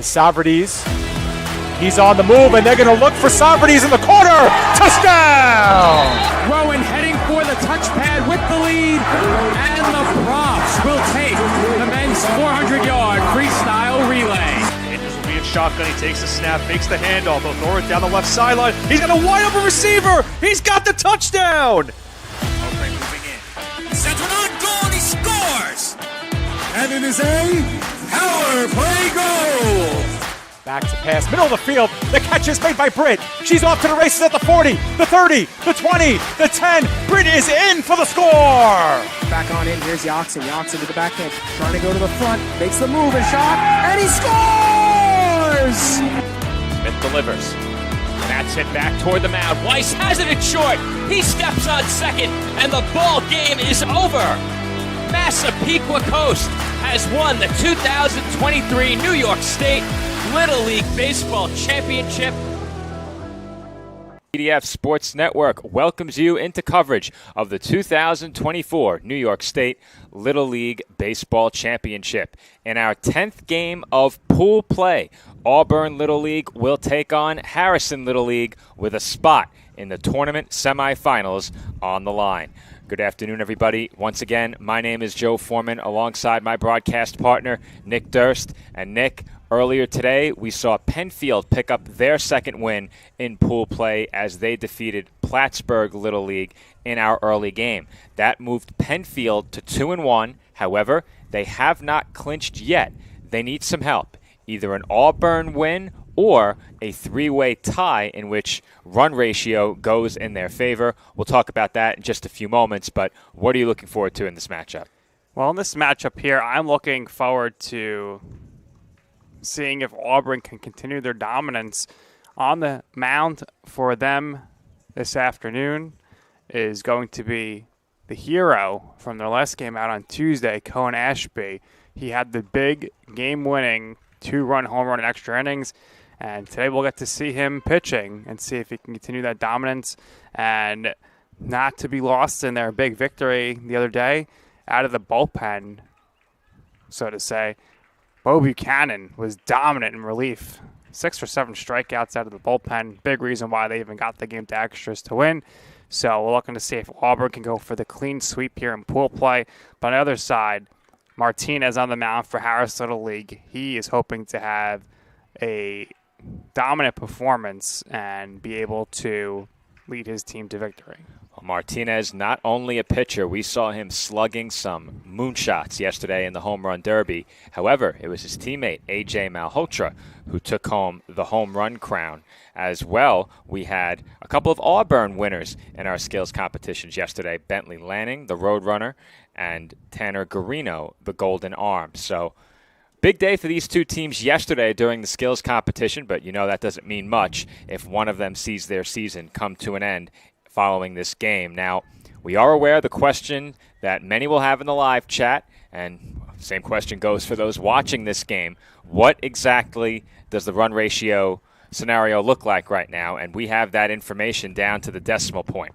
is Socrates. He's on the move, and they're going to look for Socrates in the corner. Touchdown! Rowan heading for the touchpad with the lead, and the props will take the men's 400-yard freestyle relay. Andrews will be in shotgun. He takes the snap, fakes the handoff. He'll throw it down the left sideline. He's got a wide open receiver. He's got the touchdown. Auburn moving in. Center on goal, he scores! And it is a power play goal. Back to pass, middle of the field. The catch is made by Britt. She's off to the races at the 40, the 30, the 20, the 10. Britt is in for the score. Back on in, here's Yoxon. Yoxon to the backhand, trying to go to the front, makes the move and shot, and he scores! Smith delivers. And that's hit back toward the mound. Weiss has it in short. He steps on second, and the ball game is over. Massapequa Coast has won the 2023 New York State Little League Baseball Championship. PDF Sports Network welcomes you into coverage of the 2024 New York State Little League Baseball Championship. In our 10th game of pool play, Auburn Little League will take on Harrison Little League with a spot in the tournament semifinals on the line. Good afternoon, everybody. Once again, my name is Joe Foreman alongside my broadcast partner, Nick Durst. And Nick, earlier today, we saw Penfield pick up their second win in pool play as they defeated Plattsburgh Little League in our early game. That moved Penfield to 2-1. However, they have not clinched yet. They need some help, either an Auburn win or a three-way tie in which run ratio goes in their favor. We'll talk about that in just a few moments, but what are you looking forward to in this matchup? Well, in this matchup here, I'm looking forward to seeing if Auburn can continue their dominance on the mound. For them this afternoon is going to be the hero from their last game out on Tuesday, Cohen Ashby. He had the big game-winning 2-run home run in extra innings, and today we'll get to see him pitching and see if he can continue that dominance and not to be lost in their big victory the other day out of the bullpen, so to say. Bo Buchanan was dominant in relief. 6 or 7 strikeouts out of the bullpen. Big reason why they even got the game to extras to win. So we're looking to see if Auburn can go for the clean sweep here in pool play. But on the other side, Martinez on the mound for Harris Little League. He is hoping to have a dominant performance and be able to lead his team to victory. Well, Martinez, not only a pitcher, we saw him slugging some moonshots yesterday in the home run derby. However, it was his teammate, A.J. Malhotra, who took home the home run crown. As well, we had a couple of Auburn winners in our skills competitions yesterday. Bentley Lanning, the Roadrunner, and Tanner Garino, the Golden Arm. So, big day for these two teams yesterday during the skills competition, but you know that doesn't mean much if one of them sees their season come to an end following this game. Now, we are aware of the question that many will have in the live chat, and same question goes for those watching this game. What exactly does the run ratio scenario look like right now? And we have that information down to the decimal point.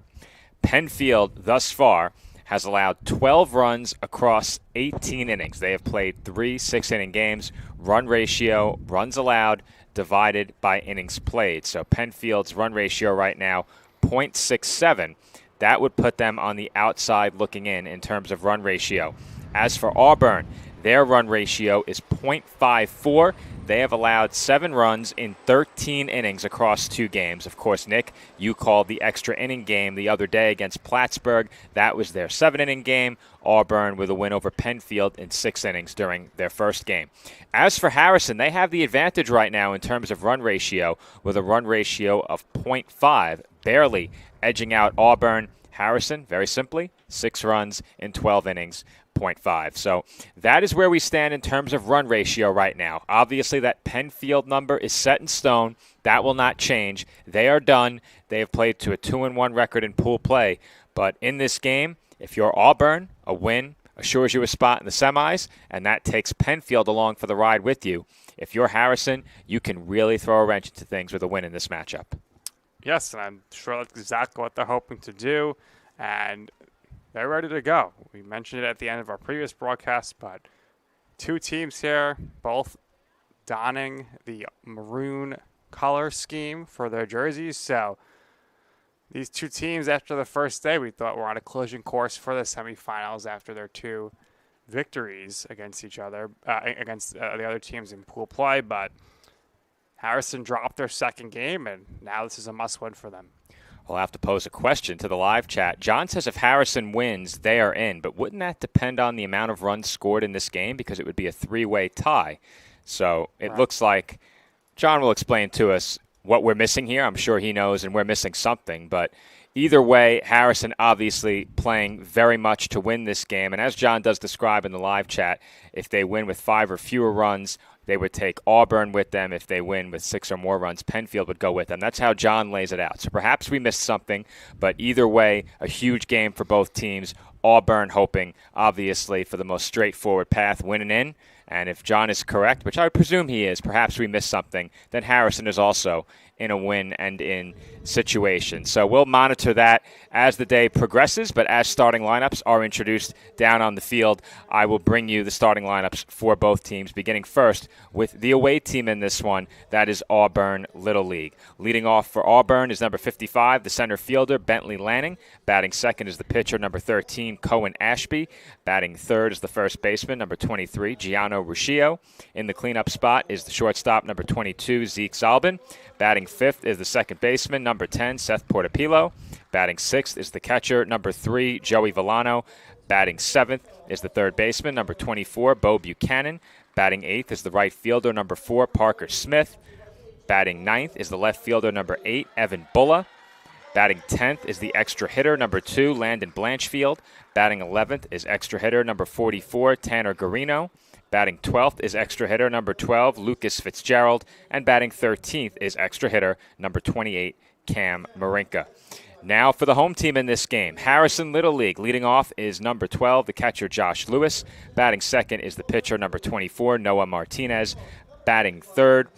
Penfield, thus far, has allowed 12 runs across 18 innings. They have played 3 6-inning games. Run ratio, runs allowed, divided by innings played. So Penfield's run ratio right now, 0.67. That would put them on the outside looking in terms of run ratio. As for Auburn, their run ratio is 0.54. They have allowed 7 runs in 13 innings across 2 games. Of course, Nick, you called the extra inning game the other day against Plattsburgh. That was their 7-inning game. Auburn with a win over Penfield in 6 innings during their first game. As for Harrison, they have the advantage right now in terms of run ratio with a run ratio of 0.5, barely edging out Auburn. Harrison, very simply, 6 runs in 12 innings. 0.5. So that is where we stand in terms of run ratio right now. Obviously, that Penfield number is set in stone. That will not change. They are done. They have played to a 2-1 record in pool play. But in this game, if you're Auburn, a win assures you a spot in the semis, and that takes Penfield along for the ride with you. If you're Harrison, you can really throw a wrench into things with a win in this matchup. Yes, and I'm sure that's exactly what they're hoping to do. And they're ready to go. We mentioned it at the end of our previous broadcast, but 2 teams here, both donning the maroon color scheme for their jerseys. So these two teams, after the first day, we thought were on a collision course for the semifinals after their two victories against each other, against the other teams in pool play. But Harrison dropped their second game, and now this is a must-win for them. We'll have to pose a question to the live chat. John says if Harrison wins, they are in. But wouldn't that depend on the amount of runs scored in this game? Because it would be a three-way tie. So it looks like John will explain to us what we're missing here. I'm sure he knows, and we're missing something. But either way, Harrison obviously playing very much to win this game. And as John does describe in the live chat, if they win with 5 or fewer runs, they would take Auburn with them. If they win with 6 or more runs, Penfield would go with them. That's how John lays it out. So perhaps we missed something, but either way, a huge game for both teams. Auburn hoping, obviously, for the most straightforward path, winning in. And if John is correct, which I presume he is, perhaps we missed something, then Harrison is also in a win and in situation. So we'll monitor that as the day progresses, but as starting lineups are introduced down on the field, I will bring you the starting lineups for both teams, beginning first with the away team in this one. That is Auburn Little League. Leading off for Auburn is number 55, the center fielder, Bentley Lanning. Batting second is the pitcher, number 13, Cohen Ashby. Batting third is the first baseman, number 23, Gianno Ruscio. In the cleanup spot is the shortstop, number 22, Zeke Zalbin. Batting fifth is the second baseman, number 10, Seth Portapillo. Batting sixth is the catcher, number 3, Joey Villano. Batting seventh is the third baseman, number 24, Bo Buchanan. Batting eighth is the right fielder, number 4, Parker Smith. Batting ninth is the left fielder, number 8, Evan Bulla. Batting 10th is the extra hitter, number 2, Landon Blanchfield. Batting 11th is extra hitter, number 44, Tanner Garino. Batting 12th is extra hitter number 12, Lucas Fitzgerald. And batting 13th is extra hitter number 28, Cam Marinka. Now for the home team in this game. Harrison Little League leading off is number 12, the catcher Josh Lewis. Batting second is the pitcher number 24, Noah Martinez. Batting third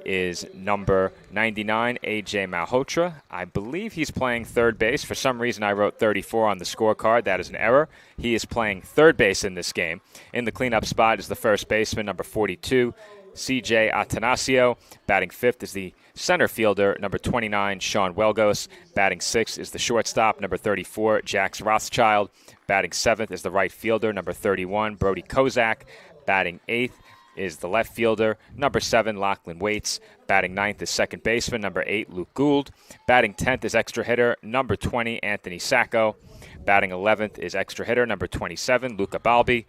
is number 99, A.J. Malhotra. I believe he's playing third base. For some reason, I wrote 34 on the scorecard. That is an error. He is playing third base in this game. In the cleanup spot is the first baseman, number 42, C.J. Atanasio. Batting fifth is the center fielder, number 29, Sean Welgos. Batting sixth is the shortstop, number 34, Jax Rothschild. Batting seventh is the right fielder, number 31, Brody Kozak. Batting eighth is the left fielder, number 7, Lachlan Waits. Batting ninth is second baseman, number 8, Luke Gould. Batting 10th is extra hitter, number 20, Anthony Sacco. Batting 11th is extra hitter, number 27, Luca Balbi.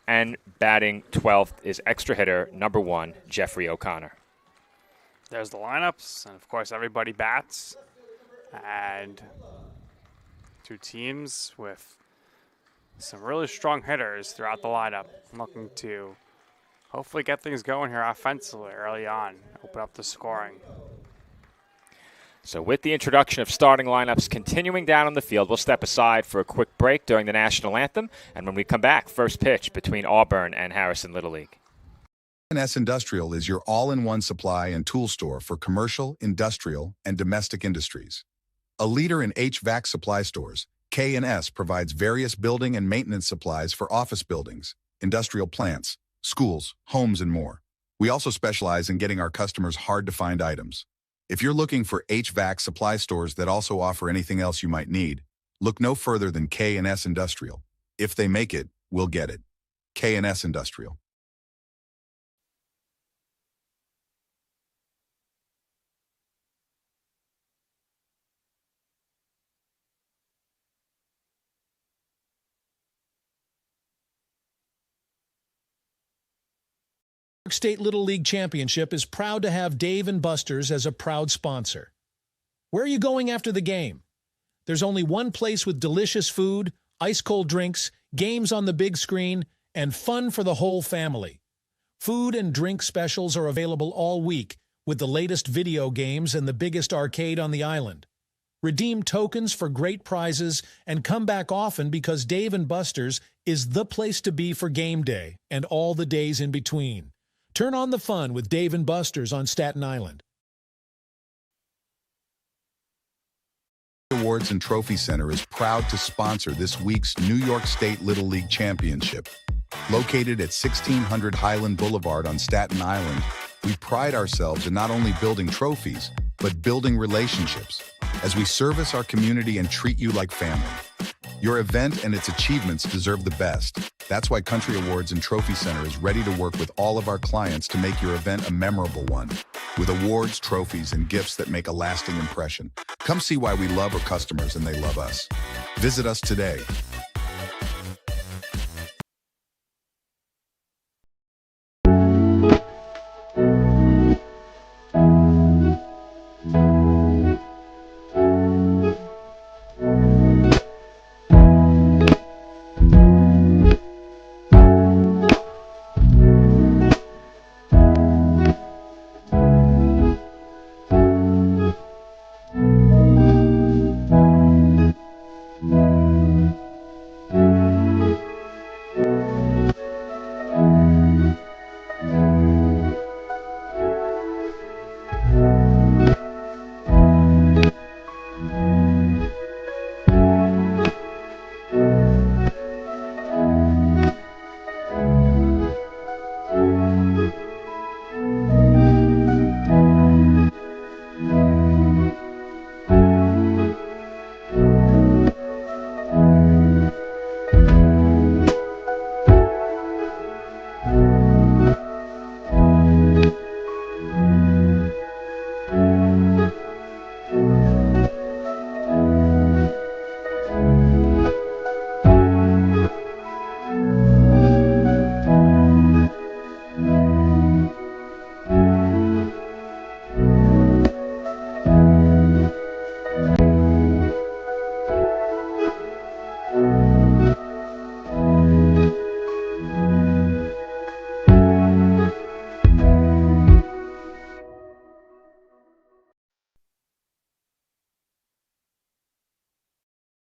And batting 12th is extra hitter, number 1, Jeffrey O'Connor. There's the lineups, and of course everybody bats. And two teams with some really strong hitters throughout the lineup, looking to hopefully get things going here offensively early on, open up the scoring. So with the introduction of starting lineups continuing down on the field, we'll step aside for a quick break during the national anthem. And when we come back, first pitch between Auburn and Harrison Little League. NYS Industrial is your all-in-one supply and tool store for commercial, industrial, and domestic industries. A leader in HVAC supply stores, K&S provides various building and maintenance supplies for office buildings, industrial plants, schools, homes, and more. We also specialize in getting our customers hard-to-find items. If you're looking for HVAC supply stores that also offer anything else you might need, look no further than K&S Industrial. If they make it, we'll get it. K&S Industrial. State Little League Championship is proud to have Dave & Buster's as a proud sponsor. Where are you going after the game? There's only one place with delicious food, ice-cold drinks, games on the big screen, and fun for the whole family. Food and drink specials are available all week with the latest video games and the biggest arcade on the island. Redeem tokens for great prizes and come back often because Dave & Buster's is the place to be for game day and all the days in between. Turn on the fun with Dave & Buster's on Staten Island. Awards and Trophy Center is proud to sponsor this week's New York State Little League Championship. Located at 1600 Highland Boulevard on Staten Island, We pride ourselves in not only building trophies, but building relationships, as we service our community and treat you like family. Your event and its achievements deserve the best. That's why Country Awards and Trophy Center is ready to work with all of our clients to make your event a memorable one, with awards, trophies, and gifts that make a lasting impression. Come see why we love our customers and they love us. Visit us today.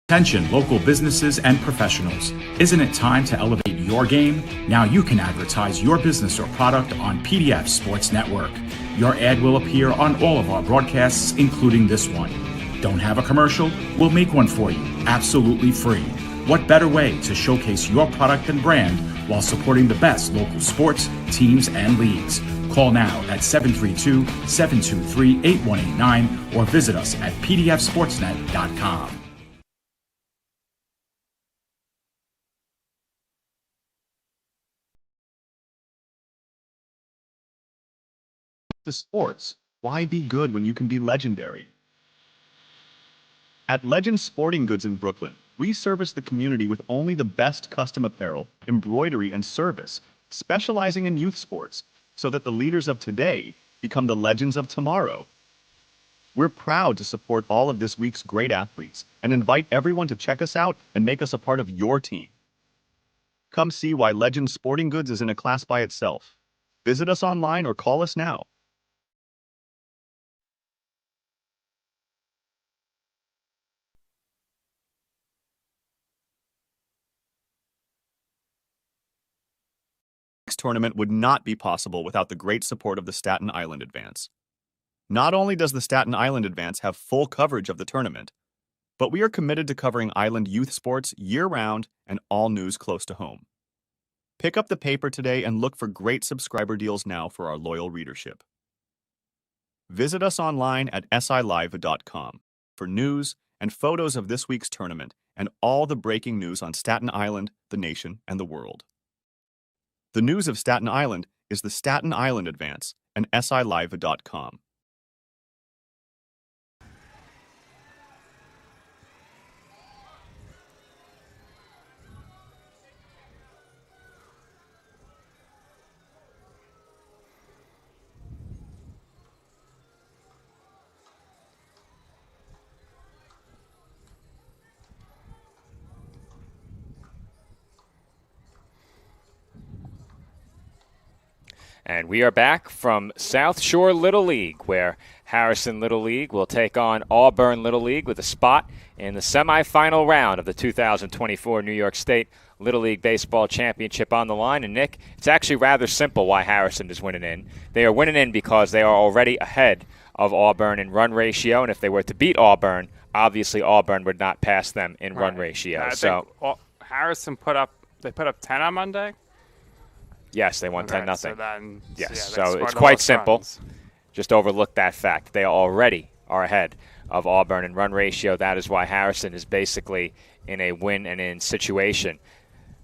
Attention local businesses and professionals. Isn't it time to elevate your game? Now you can advertise your business or product on PDF Sports Network. Your ad will appear on all of our broadcasts, including this one. Don't have a commercial? We'll make one for you, absolutely free. What better way to showcase your product and brand while supporting the best local sports, teams, and leagues? Call now at 732-723-8189 or visit us at pdfsportsnet.com. The sports. Why be good when you can be legendary? At Legend Sporting Goods in Brooklyn, we service the community with only the best custom apparel, embroidery, and service, specializing in youth sports, so that the leaders of today become the legends of tomorrow. We're proud to support all of this week's great athletes and invite everyone to check us out and make us a part of your team. Come see why Legend Sporting Goods is in a class by itself. Visit us online or call us now. This tournament would not be possible without the great support of the Staten Island Advance. Not only does the Staten Island Advance have full coverage of the tournament, but we are committed to covering island youth sports year-round and all news close to home. Pick up the paper today and look for great subscriber deals now for our loyal readership. Visit us online at silive.com for news and photos of this week's tournament and all the breaking news on Staten Island, the nation, and the world. The news of Staten Island is the Staten Island Advance and silive.com. And we are back from South Shore Little League, where Harrison Little League will take on Auburn Little League with a spot in the semifinal round of the 2024 New York State Little League Baseball Championship on the line. And, Nick, it's actually rather simple why Harrison is winning in. They are winning in because they are already ahead of Auburn in run ratio, and if they were to beat Auburn, obviously Auburn would not pass them in run ratio. I think Harrison put up 10 on Monday. Yes, they won 10-0. So then, Yes, yeah, so they it's scored the quite most simple. runs. Just overlook that fact. They already are ahead of Auburn in run ratio. That is why Harrison is basically in a win and in situation.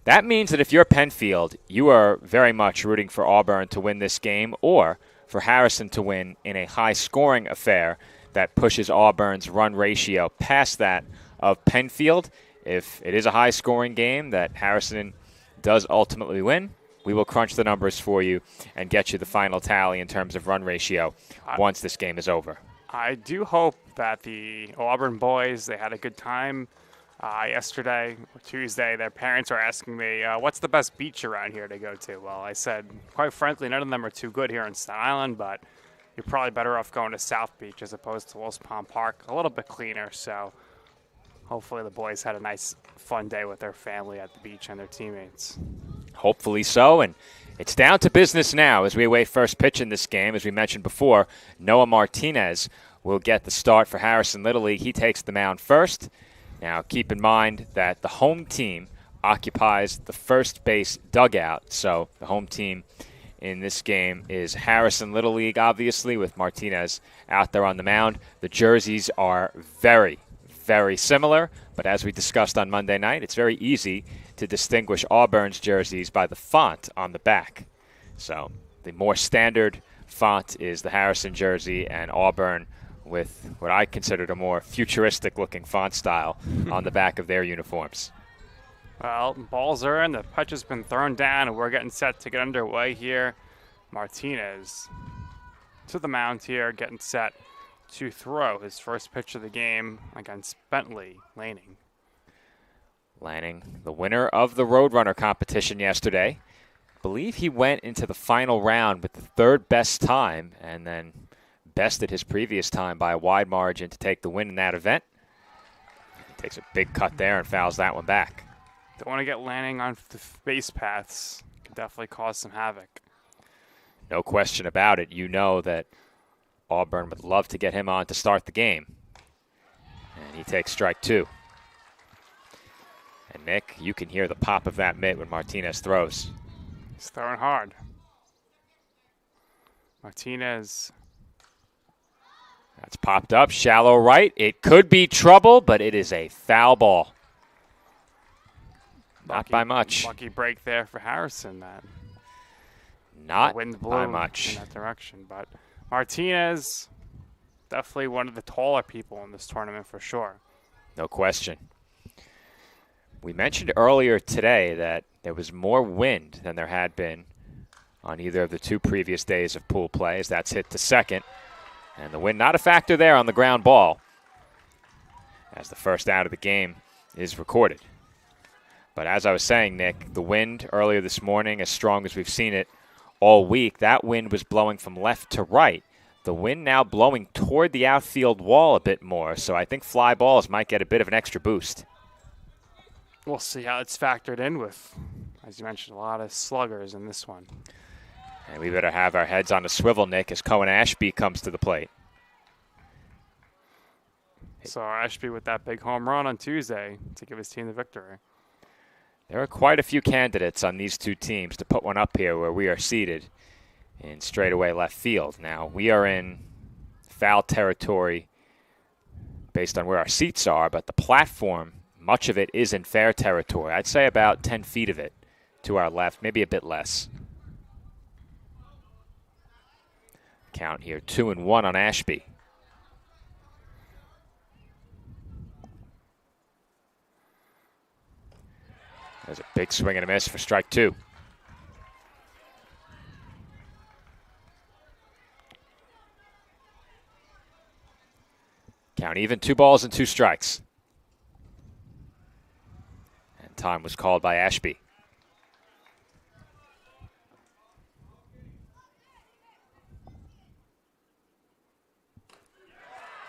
That means that if you're Penfield, you are very much rooting for Auburn to win this game or for Harrison to win in a high-scoring affair that pushes Auburn's run ratio past that of Penfield. If it is a high-scoring game that Harrison does ultimately win, we will crunch the numbers for you and get you the final tally in terms of run ratio once this game is over. I do hope that the Auburn boys, they had a good time yesterday or Tuesday. Their parents were asking me, what's the best beach around here to go to? Well, I said, quite frankly, none of them are too good here in Staten Island, but you're probably better off going to South Beach as opposed to Wilson Pond Park. A little bit cleaner, so hopefully the boys had a nice, fun day with their family at the beach and their teammates. Hopefully so, and it's down to business now as we await first pitch in this game. As we mentioned before, Noah Martinez will get the start for Harrison Little League. He takes the mound first. Now, keep in mind that the home team occupies the first base dugout, so the home team in this game is Harrison Little League, obviously, with Martinez out there on the mound. The jerseys are very, very similar, but as we discussed on Monday night, it's very easy to distinguish Auburn's jerseys by the font on the back. So the more standard font is the Harrison jersey, and Auburn with what I considered a more futuristic-looking font style on the back of their uniforms. Well, balls are in, the pitch has been thrown down, and we're getting set to get underway here. Martinez to the mound here, getting set to throw his first pitch of the game against Bentley Lanning. Lanning, the winner of the Roadrunner competition yesterday. I believe he went into the final round with the third best time and then bested his previous time by a wide margin to take the win in that event. He takes a big cut there and fouls that one back. Don't want to get Lanning on the base paths. Could definitely cause some havoc. No question about it. You know that Auburn would love to get him on to start the game. And he takes strike two. And Nick, you can hear the pop of that mitt when Martinez throws. He's throwing hard. Martinez. That's popped up, shallow right. It could be trouble, but it is a foul ball. Not by much. Lucky break there for Harrison, man. Not the wind blew by much. in that direction, but Martinez, definitely one of the taller people in this tournament for sure. No question. We mentioned earlier today that there was more wind than there had been on either of the two previous days of pool play, as that's hit to second. And the wind not a factor there on the ground ball, as the first out of the game is recorded. But as I was saying, Nick, the wind earlier this morning, as strong as we've seen it all week, that wind was blowing from left to right. The wind now blowing toward the outfield wall a bit more, so I think fly balls might get a bit of an extra boost. We'll see how it's factored in with, as you mentioned, a lot of sluggers in this one. And we better have our heads on a swivel, Nick, as Cohen Ashby comes to the plate. So Ashby with that big home run on Tuesday to give his team the victory. There are quite a few candidates on these two teams to put one up here where we are seated in straightaway left field. Now, we are in foul territory based on where our seats are, but the platform, much of it is in fair territory. I'd say about 10 feet of it to our left, maybe a bit less. Count here, 2-1 on Ashby. There's a big swing and a miss for strike two. Count even, 2 balls and 2 strikes. And time was called by Ashby.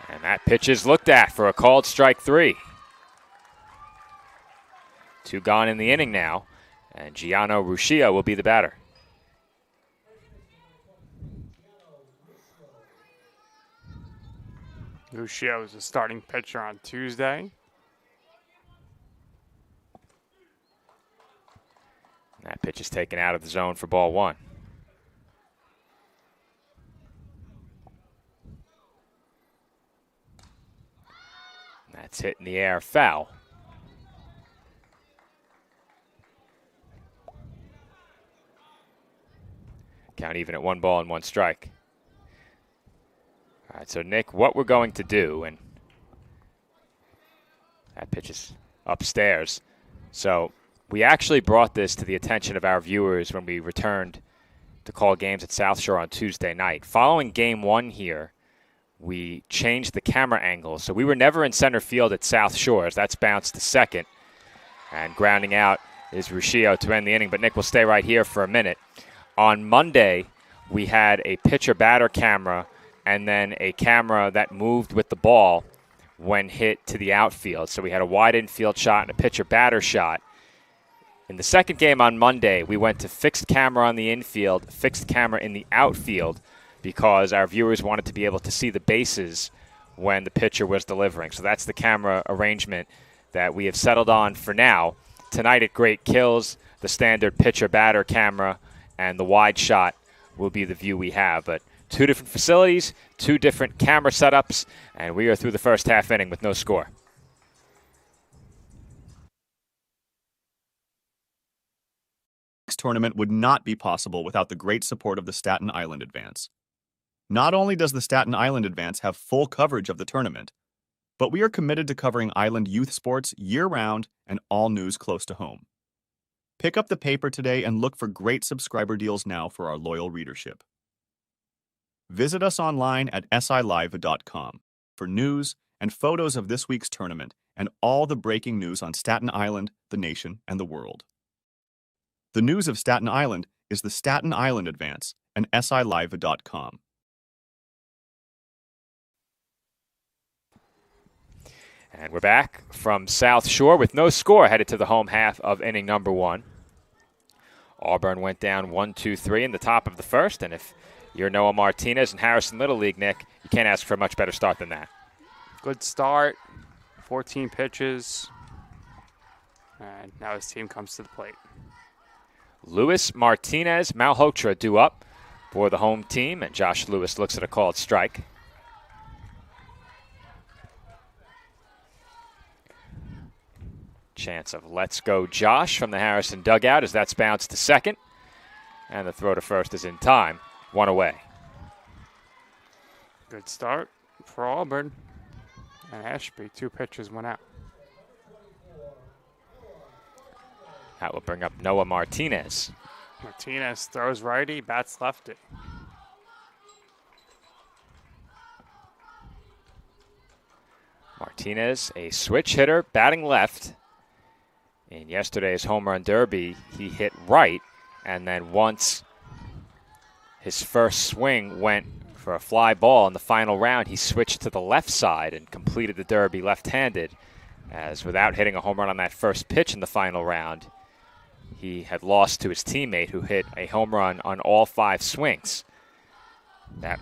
And that pitch is looked at for a called strike 3. 2 gone in the inning now, and Gianno Ruscia will be the batter. Lucio is the starting pitcher on Tuesday. That pitch is taken out of the zone for ball one. That's hit in the air, foul. Count even at 1 ball and 1 strike. All right, so Nick, what we're going to do, and that pitch is upstairs. So we actually brought this to the attention of our viewers when we returned to call games at South Shore on Tuesday night. Following game 1 here, we changed the camera angle. So we were never in center field at South Shores. That's bounced to second. And grounding out is Ruscio to end the inning. But Nick will stay right here for a minute. On Monday, we had a pitcher-batter camera and then a camera that moved with the ball when hit to the outfield. So we had a wide infield shot and a pitcher-batter shot. In the second game on Monday, we went to fixed camera on the infield, fixed camera in the outfield, because our viewers wanted to be able to see the bases when the pitcher was delivering. So that's the camera arrangement that we have settled on for now. Tonight at Great Kills, the standard pitcher-batter camera and the wide shot will be the view we have. But 2 different facilities, 2 different camera setups, and we are through the first half inning with no score. This tournament would not be possible without the great support of the Staten Island Advance. Not only does the Staten Island Advance have full coverage of the tournament, but we are committed to covering Island youth sports year-round and all news close to home. Pick up the paper today and look for great subscriber deals now for our loyal readership. Visit us online at silive.com for news and photos of this week's tournament and all the breaking news on Staten Island, the nation, and the world. The news of Staten Island is the Staten Island Advance and silive.com. And we're back from South Shore with no score, headed to the home half of inning number 1. Auburn went down 1-2-3 in the top of the first, and if you're Noah Martinez in Harrison Little League, Nick, you can't ask for a much better start than that. Good start, 14 pitches, and now his team comes to the plate. Luis Martinez, Malhotra due up for the home team, and Josh Lewis looks at a called strike. Chance of let's go Josh from the Harrison dugout as that's bounced to second. And the throw to first is in time. 1 away. Good start for Auburn. And Ashby, 2 pitches, 1 out. That will bring up Noah Martinez. Martinez throws righty, bats lefty. Martinez, a switch hitter, batting left. In yesterday's home run derby, he hit right, and then once his first swing went for a fly ball in the final round, he switched to the left side and completed the derby left-handed, as without hitting a home run on that first pitch in the final round, he had lost to his teammate who hit a home run on all 5 swings. That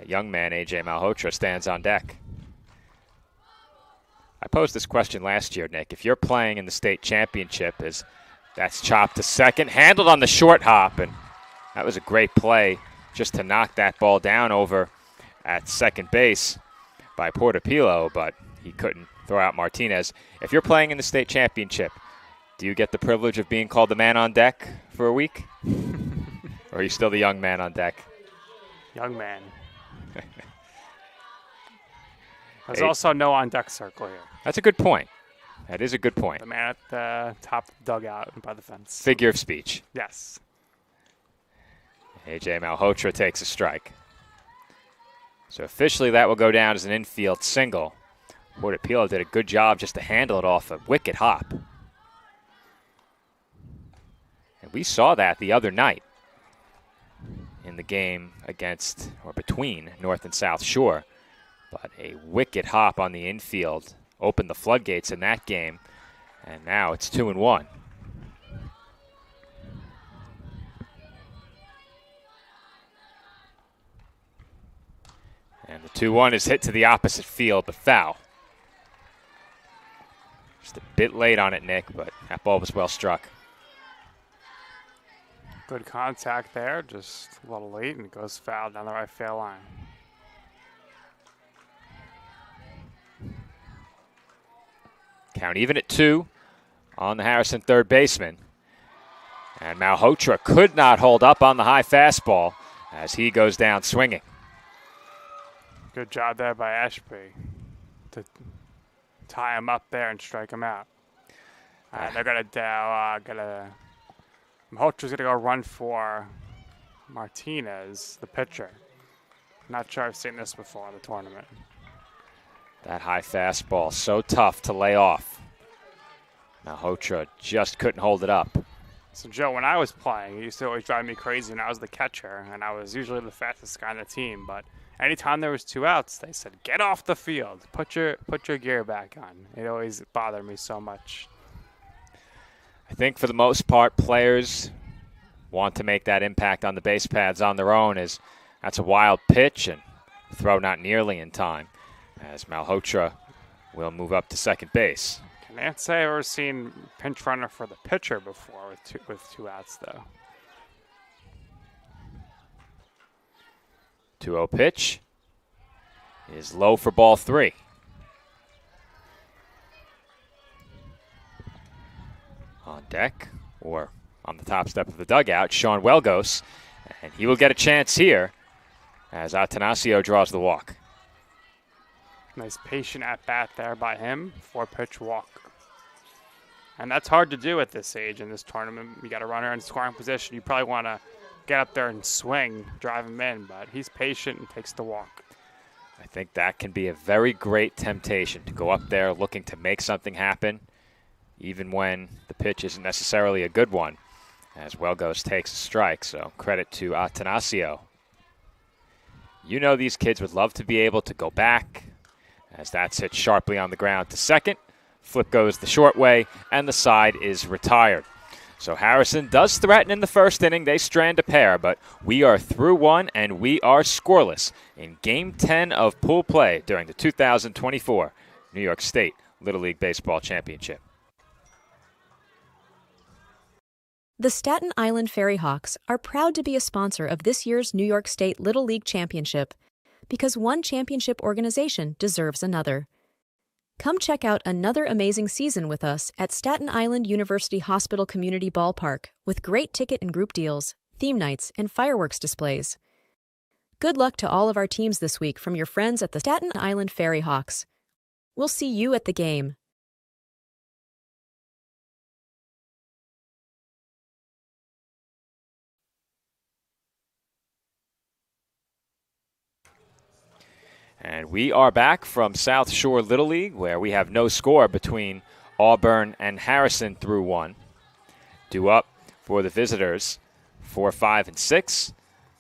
young man, A.J. Malhotra, stands on deck. I posed this question last year, Nick. If you're playing in the state championship, that's chopped to second, handled on the short hop, and that was a great play just to knock that ball down over at second base by Portopilo, but he couldn't throw out Martinez. If you're playing in the state championship, do you get the privilege of being called the man on deck for a week? Or are you still the young man on deck? Young man. There's also no on-deck circle here. That's a good point. That is a good point. The man at the top dugout by the fence. Figure of speech. Yes. A.J. Malhotra takes a strike. So officially that will go down as an infield single. Portopilo did a good job just to handle it off a wicked hop. And we saw that the other night in the game between North and South Shore. But a wicked hop on the infield opened the floodgates in that game, and now it's 2-1. And the 2-1 is hit to the opposite field, but foul. Just a bit late on it, Nick, but that ball was well struck. Good contact there, just a little late, and it goes foul down the right field line. Count even at 2 on the Harrison third baseman. And Malhotra could not hold up on the high fastball as he goes down swinging. Good job there by Ashby to tie him up there and strike him out. They're Malhotra's gonna go run for Martinez, the pitcher. Not sure I've seen this before in the tournament. That high fastball, so tough to lay off. Malhotra just couldn't hold it up. So, Joe, when I was playing, it used to always drive me crazy when I was the catcher, and I was usually the fastest guy on the team. But anytime there was 2 outs, they said, get off the field. Put your gear back on. It always bothered me so much. I think for the most part, players want to make that impact on the base paths on their own, as that's a wild pitch and throw not nearly in time, as Malhotra will move up to second base. Can't say I've ever seen pinch runner for the pitcher before with two outs, though. 2-0 pitch is low for ball 3. On deck, or on the top step of the dugout, Sean Welgos, and he will get a chance here as Atanasio draws the walk. Nice patient at-bat there by him. 4-pitch walk. And that's hard to do at this age in this tournament. You got a runner in scoring position. You probably want to get up there and swing, drive him in, but he's patient and takes the walk. I think that can be a very great temptation to go up there looking to make something happen, even when the pitch isn't necessarily a good one, as Welgos takes a strike, so credit to Atanasio. You know these kids would love to be able to go back, as that's hit sharply on the ground to second. Flip goes the short way, and the side is retired. So Harrison does threaten in the first inning. They strand a pair, but we are through 1, and we are scoreless in Game 10 of pool play during the 2024 New York State Little League Baseball Championship. The Staten Island Ferry Hawks are proud to be a sponsor of this year's New York State Little League Championship, because one championship organization deserves another. Come check out another amazing season with us at Staten Island University Hospital Community Ballpark with great ticket and group deals, theme nights, and fireworks displays. Good luck to all of our teams this week from your friends at the Staten Island Ferry Hawks. We'll see you at the game. And we are back from South Shore Little League, where we have no score between Auburn and Harrison through 1. Due up for the visitors, 4, 5, and 6.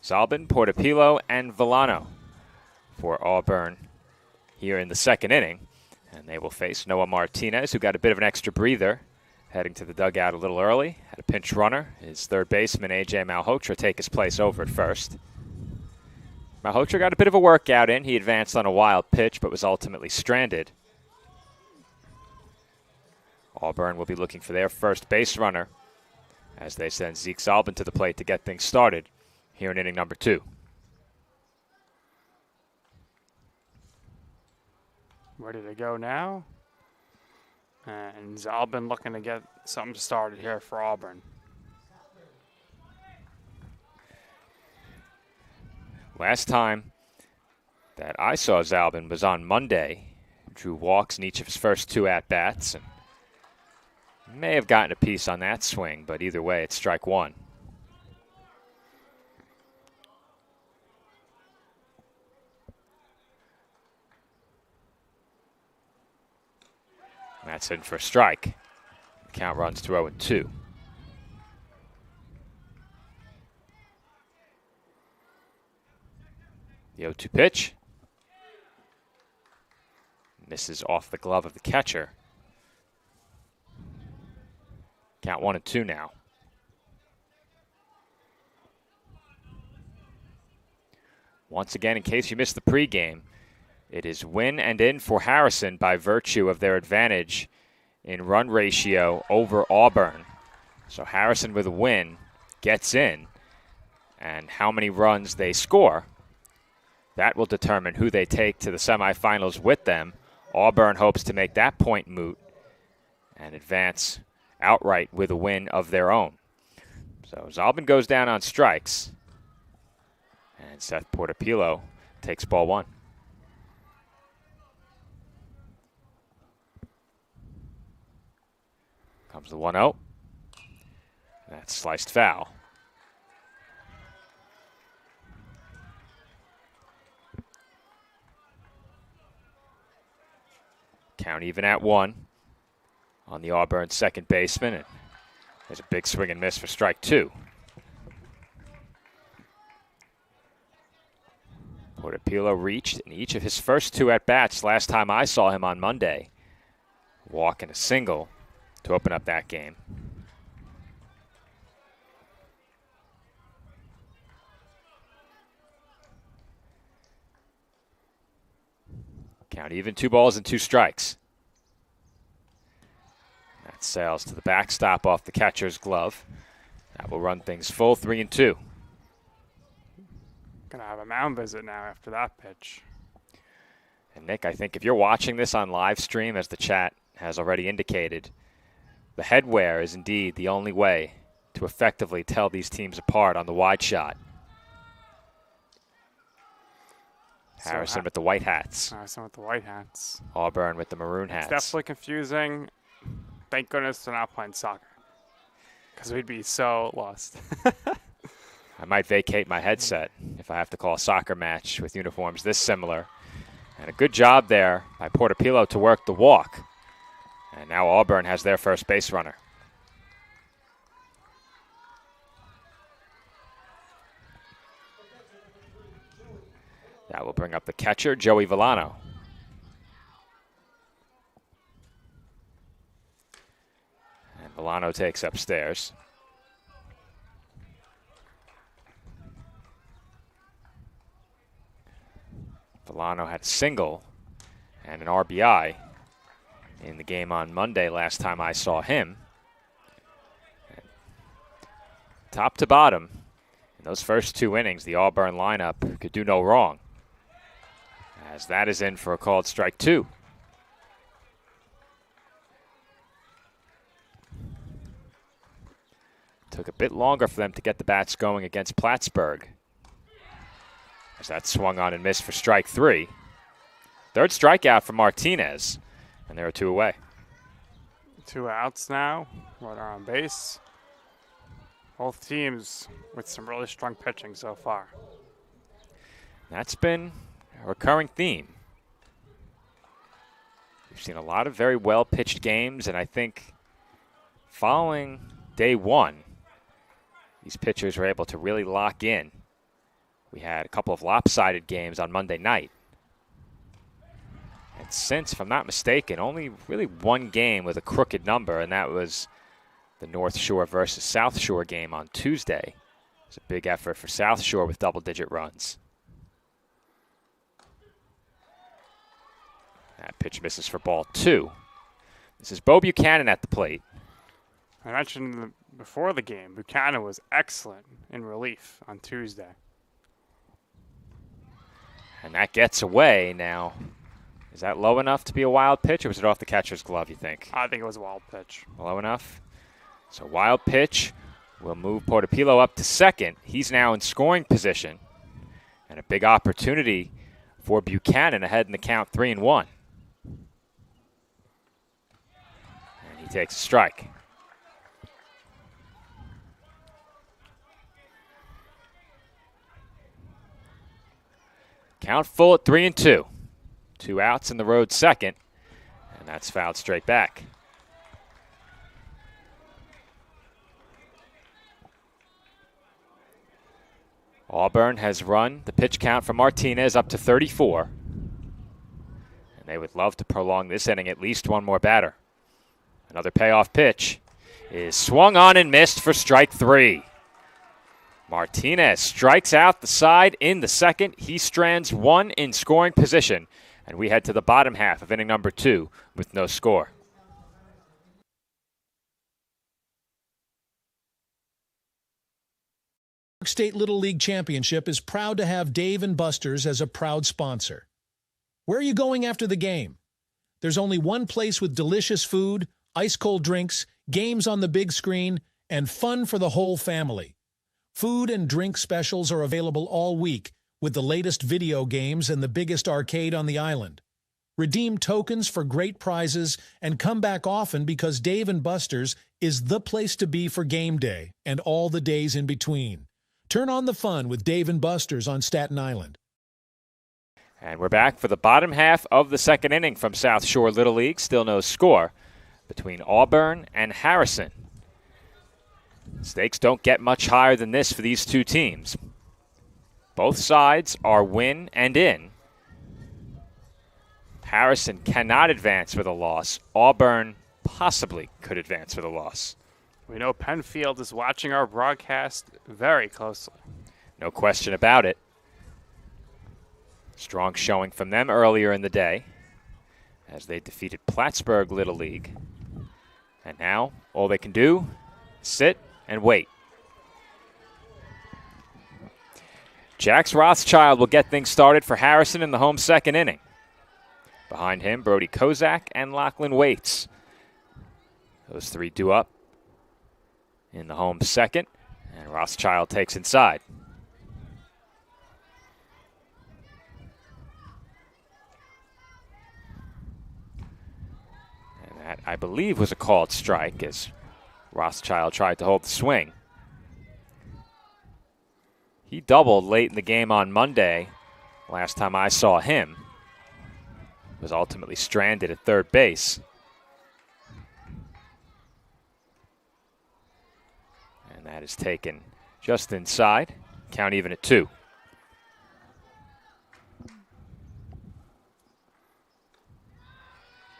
Zalbin, Portopilo, and Villano for Auburn here in the second inning. And they will face Noah Martinez, who got a bit of an extra breather, heading to the dugout a little early. Had a pinch runner. His third baseman, A.J. Malhotra, take his place over at first. Malhotra got a bit of a workout in. He advanced on a wild pitch, but was ultimately stranded. Auburn will be looking for their first base runner as they send Zeke Zalbin to the plate to get things started here in inning number 2. Ready to go now. And Zalbin looking to get something started here for Auburn. Last time that I saw Zalbin was on Monday. Drew walks in each of his first 2 at-bats, and may have gotten a piece on that swing, but either way, it's strike 1. That's in for a strike. The count runs to 0-2. The 0-2 pitch. Misses off the glove of the catcher. Count 1-2 now. Once again, in case you missed the pregame, it is win and in for Harrison by virtue of their advantage in run ratio over Auburn. So Harrison with a win gets in and how many runs they score, that will determine who they take to the semifinals with them. Auburn hopes to make that point moot and advance outright with a win of their own. So Zalban goes down on strikes, and Seth Portopilo takes ball one. Comes the 1-0. That's sliced foul. Count even at 1 on the Auburn second baseman. And there's a big swing and miss for strike 2. Portopilo reached in each of his first 2 at-bats last time I saw him on Monday. Walk and a single to open up that game. Count even, 2 balls and 2 strikes. That sails to the backstop off the catcher's glove. That will run things full, 3-2. Gonna have a mound visit now after that pitch. And Nick, I think if you're watching this on live stream, as the chat has already indicated, the headwear is indeed the only way to effectively tell these teams apart on the wide shot. Harrison with the white hats. Harrison with the white hats. Auburn with the maroon hats. It's definitely confusing. Thank goodness they're not playing soccer, because we'd be so lost. I might vacate my headset if I have to call a soccer match with uniforms this similar. And a good job there by Portopilo to work the walk. And now Auburn has their first base runner. That will bring up the catcher, Joey Villano. And Villano takes upstairs. Villano had a single and an RBI in the game on Monday last time I saw him. And top to bottom, in those first 2 innings, the Auburn lineup could do no wrong, as that is in for a called strike 2. Took a bit longer for them to get the bats going against Plattsburgh, as that swung on and missed for strike 3. Third strikeout for Martinez, and there are 2 away. 2 outs now. Runner on base. Both teams with some really strong pitching so far. That's been a recurring theme. We've seen a lot of very well-pitched games, and I think following day 1, these pitchers were able to really lock in. We had a couple of lopsided games on Monday night. And since, if I'm not mistaken, only really 1 game with a crooked number, and that was the North Shore versus South Shore game on Tuesday. It was a big effort for South Shore with double-digit runs. That pitch misses for ball 2. This is Bo Buchanan at the plate. I mentioned before the game, Buchanan was excellent in relief on Tuesday. And that gets away now. Is that low enough to be a wild pitch, or was it off the catcher's glove, you think? I think it was a wild pitch. Low enough? So wild pitch will move Portopilo up to second. He's now in scoring position. And a big opportunity for Buchanan ahead in the count 3-1. And he takes a strike. Count full at 3-2. 2 outs in the road second, and that's fouled straight back. Auburn has run the pitch count for Martinez up to 34. And they would love to prolong this inning at least 1 more batter. Another payoff pitch is swung on and missed for strike 3. Martinez strikes out the side in the second. He strands 1 in scoring position. And we head to the bottom half of inning number 2 with no score. York State Little League Championship is proud to have Dave & Buster's as a proud sponsor. Where are you going after the game? There's only one place with delicious food, ice-cold drinks, games on the big screen, and fun for the whole family. Food and drink specials are available all week with the latest video games and the biggest arcade on the island. Redeem tokens for great prizes and come back often because Dave & Buster's is the place to be for game day and all the days in between. Turn on the fun with Dave & Buster's on Staten Island. And we're back for the bottom half of the second inning from South Shore Little League. Still no score between Auburn and Harrison. Stakes don't get much higher than this for these two teams. Both sides are win and in. Harrison cannot advance with a loss. Auburn possibly could advance with a loss. We know Penfield is watching our broadcast very closely. No question about it. Strong showing from them earlier in the day as they defeated Plattsburgh Little League. And now all they can do is sit and wait. Jax Rothschild will get things started for Harrison in the home second inning. Behind him, Brody Kozak and Lachlan Waits. Those three due up in the home second, and Rothschild takes inside. And that, I believe, was a called strike as Rothschild tried to hold the swing. He doubled late in the game on Monday. Last time I saw him, was ultimately stranded at third base. And that is taken just inside. Count even at 2.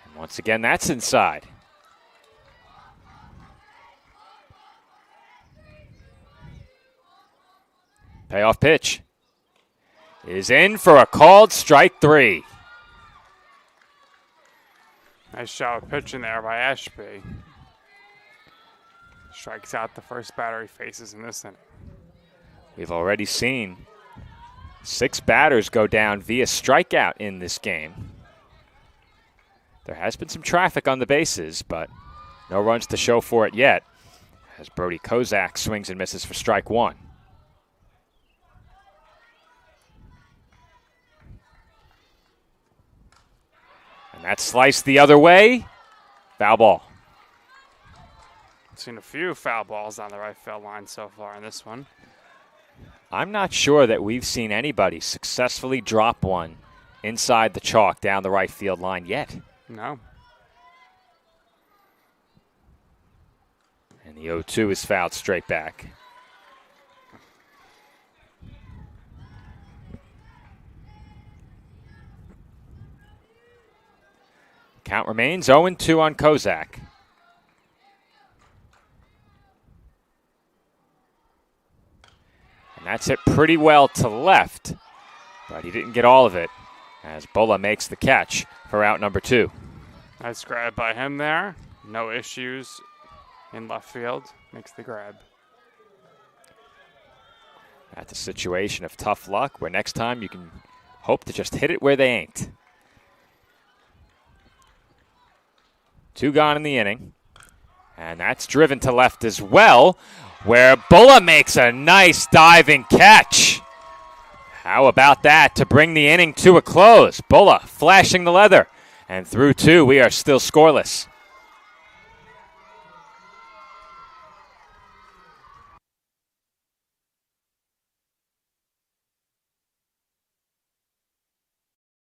And once again, that's inside. Payoff pitch is in for a called strike 3. Nice job of pitching there by Ashby. Strikes out the first batter he faces in this inning. We've already seen 6 batters go down via strikeout in this game. There has been some traffic on the bases, but no runs to show for it yet as Brody Kozak swings and misses for strike 1. And that's sliced the other way. Foul ball. Seen a few foul balls on the right field line so far in this one. I'm not sure that we've seen anybody successfully drop one inside the chalk down the right field line yet. No. And the 0-2 is fouled straight back. Count remains 0-2 on Kozak. And that's hit pretty well to left, but he didn't get all of it as Bulla makes the catch for out number 2. Nice grab by him there. No issues in left field. Makes the grab. That's a situation of tough luck where next time you can hope to just hit it where they ain't. 2 gone in the inning. And that's driven to left as well, where Bulla makes a nice diving catch. How about that to bring the inning to a close? Bulla flashing the leather. And through 2, we are still scoreless.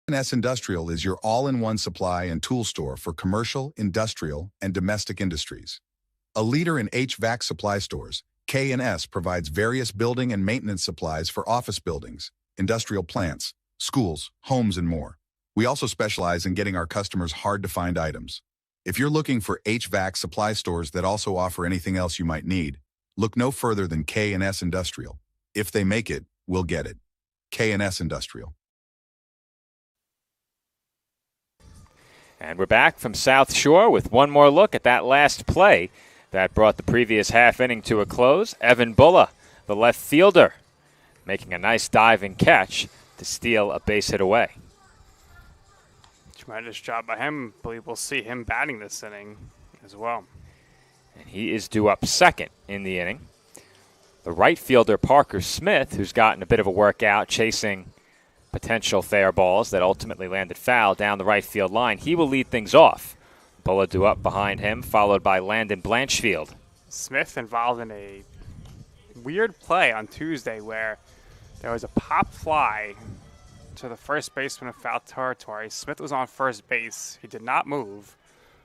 NYS Industrial is your all-in-one supply and tool store for commercial, industrial, and domestic industries. A leader in HVAC supply stores, K&S provides various building and maintenance supplies for office buildings, industrial plants, schools, homes, and more. We also specialize in getting our customers hard-to-find items. If you're looking for HVAC supply stores that also offer anything else you might need, look no further than K&S Industrial. If they make it, we'll get it. K&S Industrial. And we're back from South Shore with one more look at that last play that brought the previous half inning to a close. Evan Bulla the left fielder, making a nice diving catch to steal a base hit away. Tremendous job by him. I believe we'll see him batting this inning as well. And he is due up second in the inning. The right fielder, Parker Smith, who's gotten a bit of a workout chasing potential fair balls that ultimately landed foul down the right field line, he will lead things off. Bulla due up behind him, followed by Landon Blanchfield. Smith involved in a weird play on Tuesday where there was a pop fly to the first baseman of foul territory. Smith was on first base. He did not move.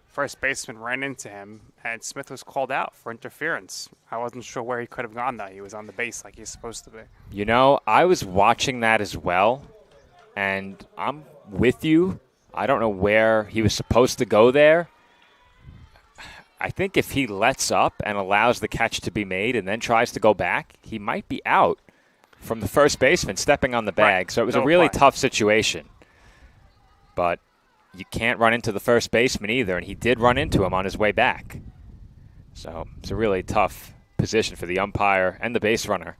First baseman ran into him, and Smith was called out for interference. I wasn't sure where he could have gone, though. He was on the base like he's supposed to be. You know, I was watching that as well, and I'm with you. I don't know where he was supposed to go there. I think if he lets up and allows the catch to be made and then tries to go back, he might be out from the first baseman stepping on the bag. Right. So it was a really tough situation. But you can't run into the first baseman either, and he did run into him on his way back. So it's a really tough position for the umpire and the base runner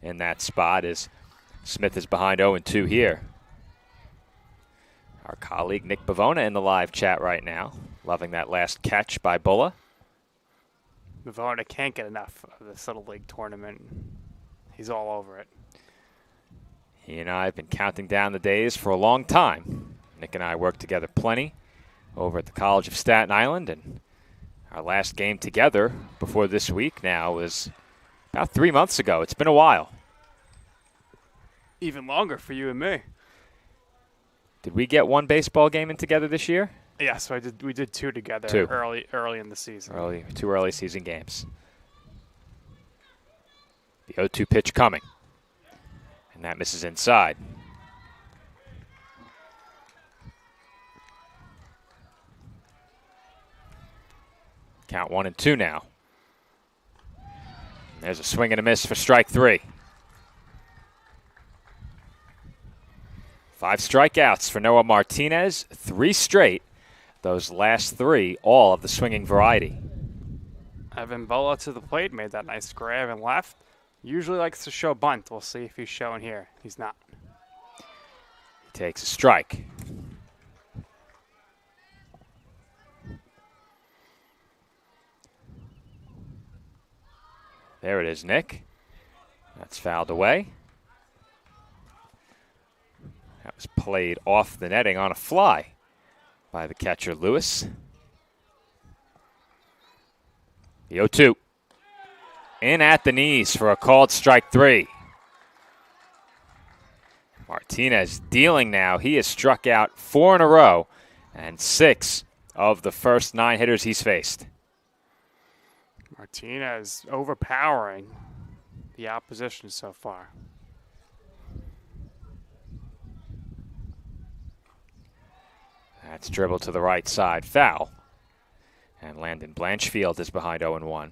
in that spot as Smith is behind 0-2 here. Our colleague Nick Bavona in the live chat right now, loving that last catch by Bulla. Bavona can't get enough of this Little League tournament. He's all over it. He and I have been counting down the days for a long time. Nick and I worked together plenty over at the College of Staten Island, and our last game together before this week now was about 3 months ago. It's been a while. Even longer for you and me. Did we get one baseball game in together this year? Yeah, so we did two together. Early in the season. Two early season games. The 0-2 pitch coming. And that misses inside. Count 1-2 now. There's a swing and a miss for strike 3. 5 strikeouts for Noah Martinez, 3 straight. Those last 3, all of the swinging variety. Evan Bulla to the plate, made that nice grab and left. Usually likes to show bunt. We'll see if he's showing here. He's not. He takes a strike. There it is, Nick. That's fouled away. That was played off the netting on a fly by the catcher, Lewis. The 0-2. In at the knees for a called strike 3. Martinez dealing now. He has struck out 4 in a row and 6 of the first 9 hitters he's faced. Martinez overpowering the opposition so far. That's dribbled to the right side, foul. And Landon Blanchfield is behind 0-1.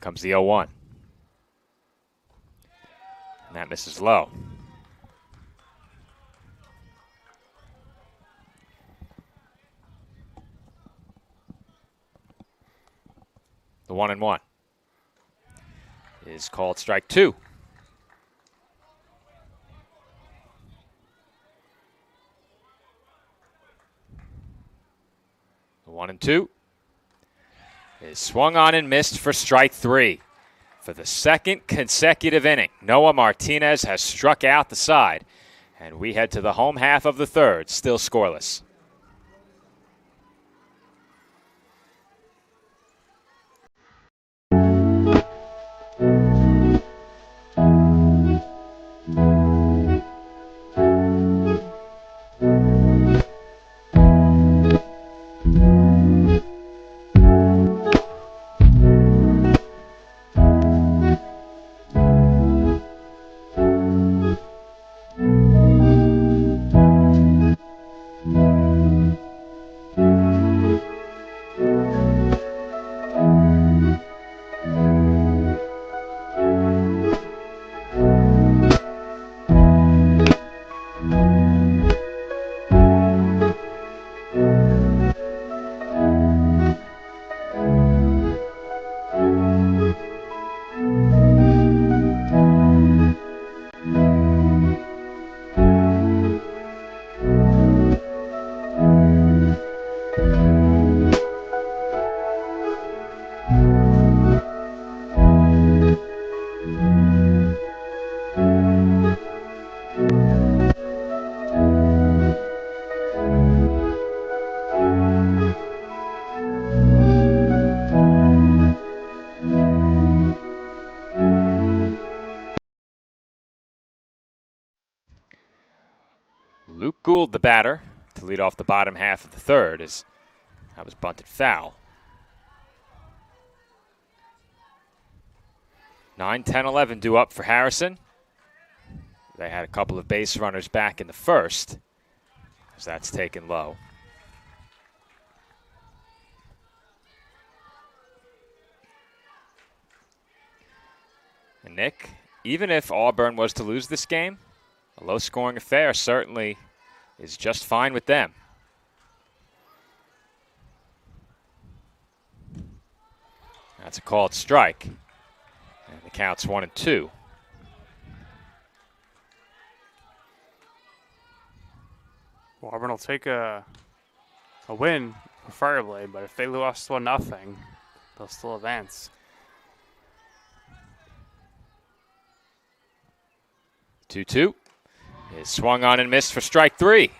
Comes the 0-1. And that misses low. The 1-1 is called strike 2. The 1-2 is swung on and missed for strike 3. For the second consecutive inning, Noah Martinez has struck out the side, and we head to the home half of the third, still scoreless. Luke Gould, the batter, to lead off the bottom half of the third, as that was bunted foul. 9, 10, 11 due up for Harrison. They had a couple of base runners back in the first, as that's taken low. And Nick, even if Auburn was to lose this game, a low-scoring affair certainly is just fine with them. That's a called strike. And the count's 1-2. Auburn will take a win, preferably, but if they lost 1-0, they'll still advance. 2-2 is swung on and missed for strike 3.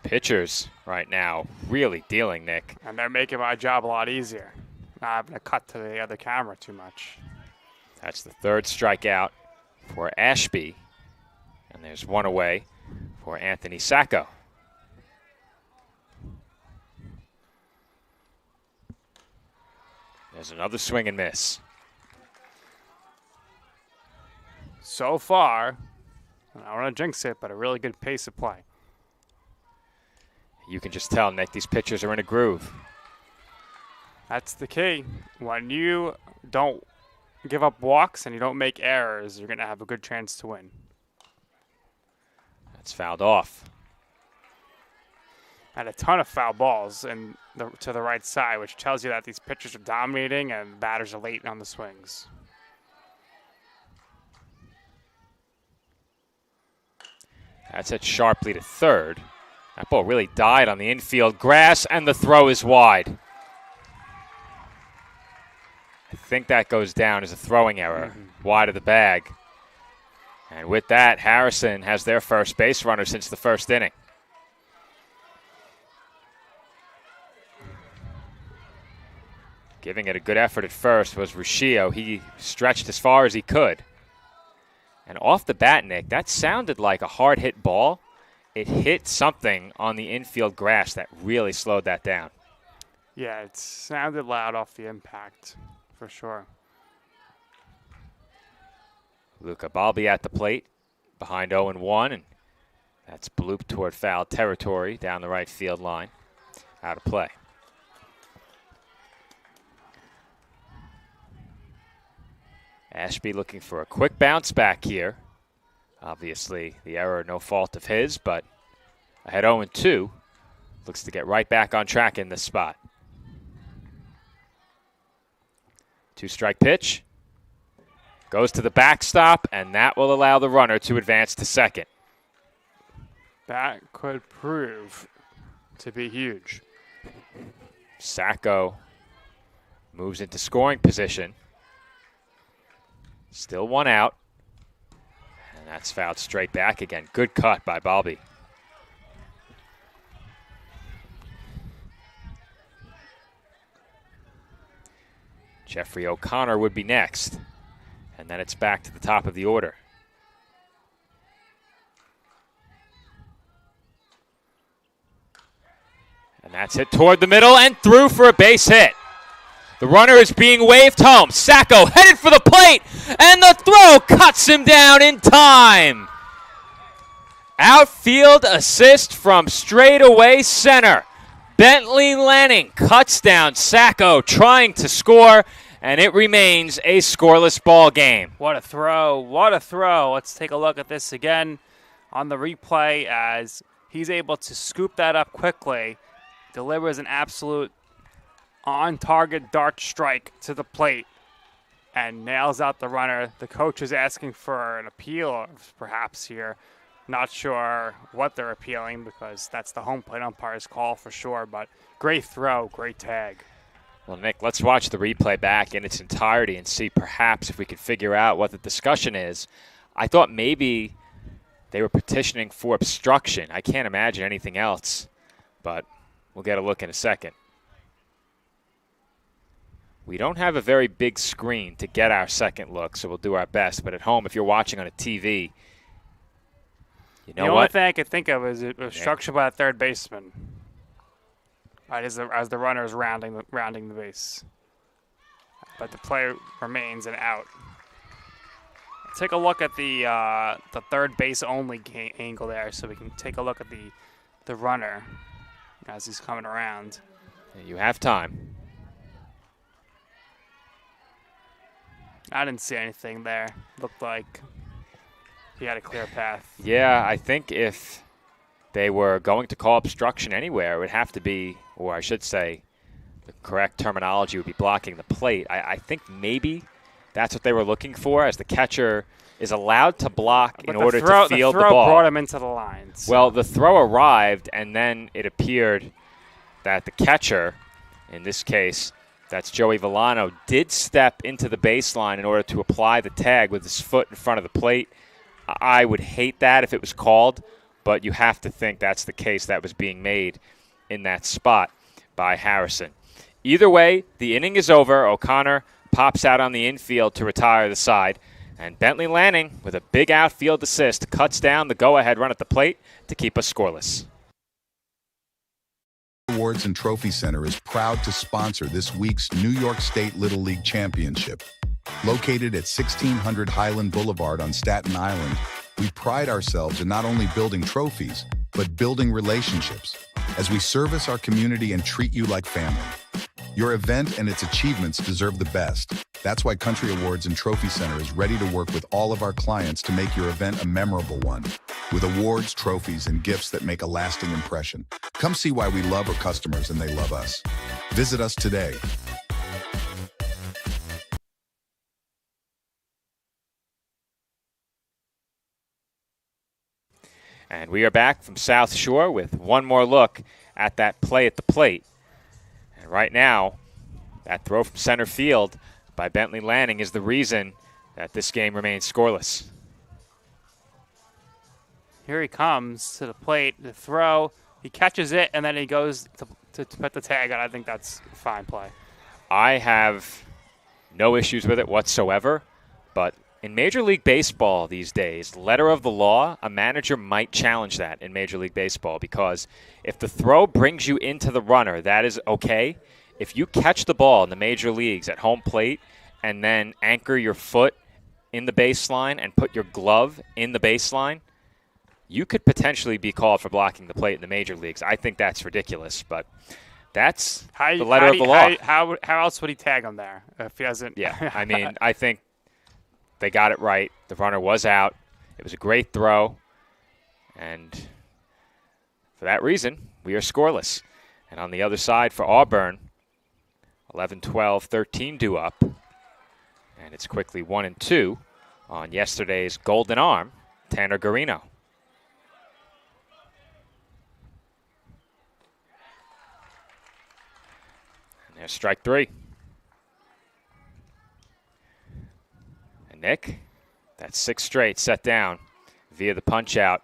The pitchers right now really dealing, Nick. And they're making my job a lot easier. Not having to cut to the other camera too much. That's the third strikeout for Ashby. And there's one away for Anthony Sacco. There's another swing and miss. So far, I don't want to jinx it, but a really good pace of play. You can just tell, Nick, these pitchers are in a groove. That's the key. When you don't give up walks and you don't make errors, you're going to have a good chance to win. That's fouled off. And a ton of foul balls to the right side, which tells you that these pitchers are dominating and batters are late on the swings. That's hit sharply to third. That ball really died on the infield grass, and the throw is wide. I think that goes down as a throwing error, wide of the bag. And with that, Harrison has their first base runner since the first inning. Giving it a good effort at first was Ruscio. He stretched as far as he could. And off the bat, Nick, that sounded like a hard-hit ball. It hit something on the infield grass that really slowed that down. Yeah, it sounded loud off the impact, for sure. Luca Balbi at the plate, behind 0-1, and that's blooped toward foul territory down the right field line. Out of play. Ashby looking for a quick bounce back here. Obviously, the error no fault of his, but ahead 0-2. Looks to get right back on track in this spot. 2-strike pitch. Goes to the backstop, and that will allow the runner to advance to second. That could prove to be huge. Sacco moves into scoring position. Still one out. And that's fouled straight back again. Good cut by Balbi. Jeffrey O'Connor would be next. And then it's back to the top of the order. And that's hit toward the middle and through for a base hit. The runner is being waved home. Sacco headed for the plate, and the throw cuts him down in time. Outfield assist from straightaway center. Bentley Lanning cuts down Sacco trying to score, and it remains a scoreless ball game. What a throw. What a throw. Let's take a look at this again on the replay as he's able to scoop that up quickly, delivers an absolute on-target dart strike to the plate, and nails out the runner. The coach is asking for an appeal, perhaps here. Not sure what they're appealing because that's the home plate umpire's call for sure, but great throw, great tag. Well, Nick, let's watch the replay back in its entirety and see perhaps if we can figure out what the discussion is. I thought maybe they were petitioning for obstruction. I can't imagine anything else, but we'll get a look in a second. We don't have a very big screen to get our second look, so we'll do our best. But at home, if you're watching on a TV, You The know only what? thing I could think of is it was structured by a third baseman. Right as the runner is rounding the base, but the play remains an out. Take a look at the third base only angle there, so we can take a look at the runner as he's coming around. You have time. I didn't see anything there. Looked like he had a clear path. Yeah, I think if they were going to call obstruction anywhere, it would have to be, or I should say, the correct terminology would be blocking the plate. I think maybe that's what they were looking for, as the catcher is allowed to block in order to field the ball. The throw brought him into the lines. Well, the throw arrived, and then it appeared that the catcher, in this case, that's Joey Villano, did step into the baseline in order to apply the tag with his foot in front of the plate. I would hate that if it was called, but you have to think that's the case that was being made in that spot by Harrison. Either way, the inning is over. O'Connor pops out on the infield to retire the side, and Bentley Lanning, with a big outfield assist, cuts down the go-ahead run at the plate to keep us scoreless. Awards and Trophy Center is proud to sponsor this week's New York State Little League Championship. Located at 1600 Highland Boulevard on Staten Island, we pride ourselves in not only building trophies, but building relationships, as we service our community and treat you like family. Your event and its achievements deserve the best. That's why Country Awards and Trophy Center is ready to work with all of our clients to make your event a memorable one, with awards, trophies, and gifts that make a lasting impression. Come see why we love our customers and they love us. Visit us today. And we are back from South Shore with one more look at that play at the plate. And right now, that throw from center field by Bentley Lanning is the reason that this game remains scoreless. Here he comes to the plate, the throw. He catches it, and then he goes to put the tag on. I think that's a fine play. I have no issues with it whatsoever, but in Major League Baseball these days, letter of the law, a manager might challenge that in Major League Baseball, because if the throw brings you into the runner, that is okay. If you catch the ball in the major leagues at home plate and then anchor your foot in the baseline and put your glove in the baseline, you could potentially be called for blocking the plate in the major leagues. I think that's ridiculous, but that's the letter of the law. How else would he tag him there if he hasn't? Yeah, I mean, I think they got it right. The runner was out. It was a great throw. And for that reason, we are scoreless. And on the other side for Auburn, 11-12-13 due up. And it's quickly 1-2 on yesterday's golden arm, Tanner Garino. And there's strike three. Nick, that's 6 straight set down via the punch out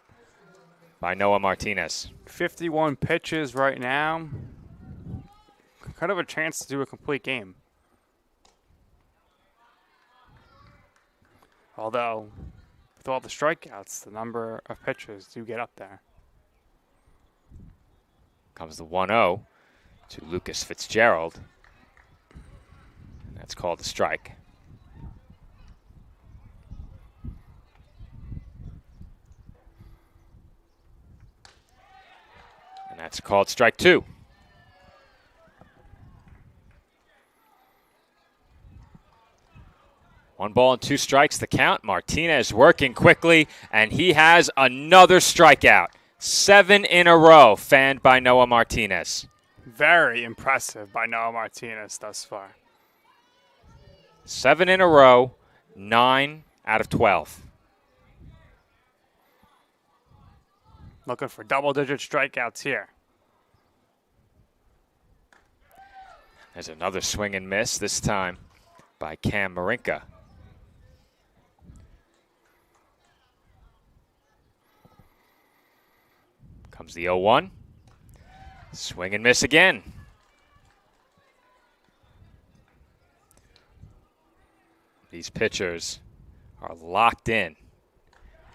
by Noah Martinez. 51 pitches right now. Kind of a chance to do a complete game. Although, with all the strikeouts, the number of pitches do get up there. Comes the 1-0 to Lucas Fitzgerald. That's called a strike. And that's called strike 2. One ball and 2 strikes, the count. Martinez working quickly, and he has another strikeout. 7 in a row, fanned by Noah Martinez. Very impressive by Noah Martinez thus far. 7 in a row, 9 out of 12. Looking for double-digit strikeouts here. There's another swing and miss, this time by Cam Marinka. Comes the 0-1. Swing and miss again. These pitchers are locked in.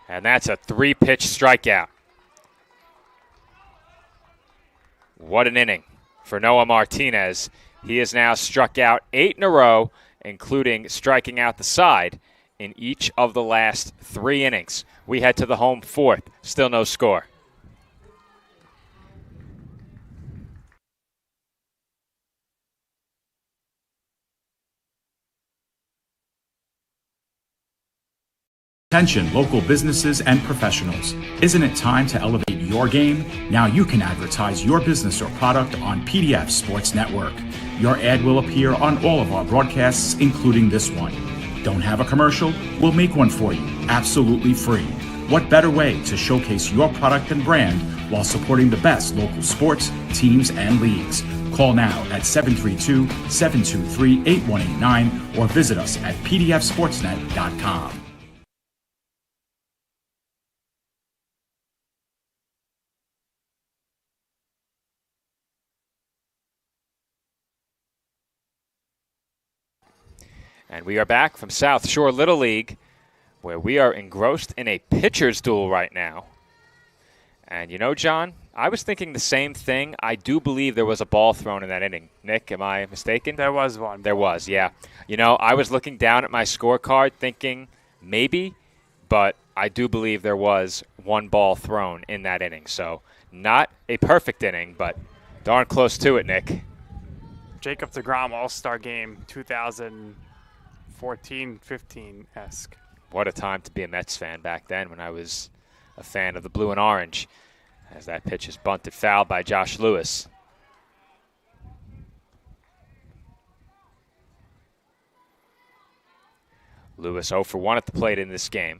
And that's a 3-pitch strikeout. What an inning for Noah Martinez. He has now struck out 8 in a row, including striking out the side in each of the last 3 innings. We head to the home 4th. Still no score. Attention local businesses and professionals. Isn't it time to elevate your game? Now you can advertise your business or product on PDF Sports Network. Your ad will appear on all of our broadcasts, including this one. Don't have a commercial? We'll make one for you, absolutely free. What better way to showcase your product and brand while supporting the best local sports, teams, and leagues? Call now at 732-723-8189 or visit us at pdfsportsnet.com. And we are back from South Shore Little League, where we are engrossed in a pitcher's duel right now. And you know, John, I was thinking the same thing. I do believe there was a ball thrown in that inning. Nick, am I mistaken? There was one. There was, yeah. You know, I was looking down at my scorecard thinking maybe, but I do believe there was one ball thrown in that inning. So not a perfect inning, but darn close to it, Nick. Jacob deGrom All-Star Game 2014-15-esque. What a time to be a Mets fan back then when I was a fan of the blue and orange, as that pitch is bunted foul by Josh Lewis. Lewis 0 for 1 at the plate in this game.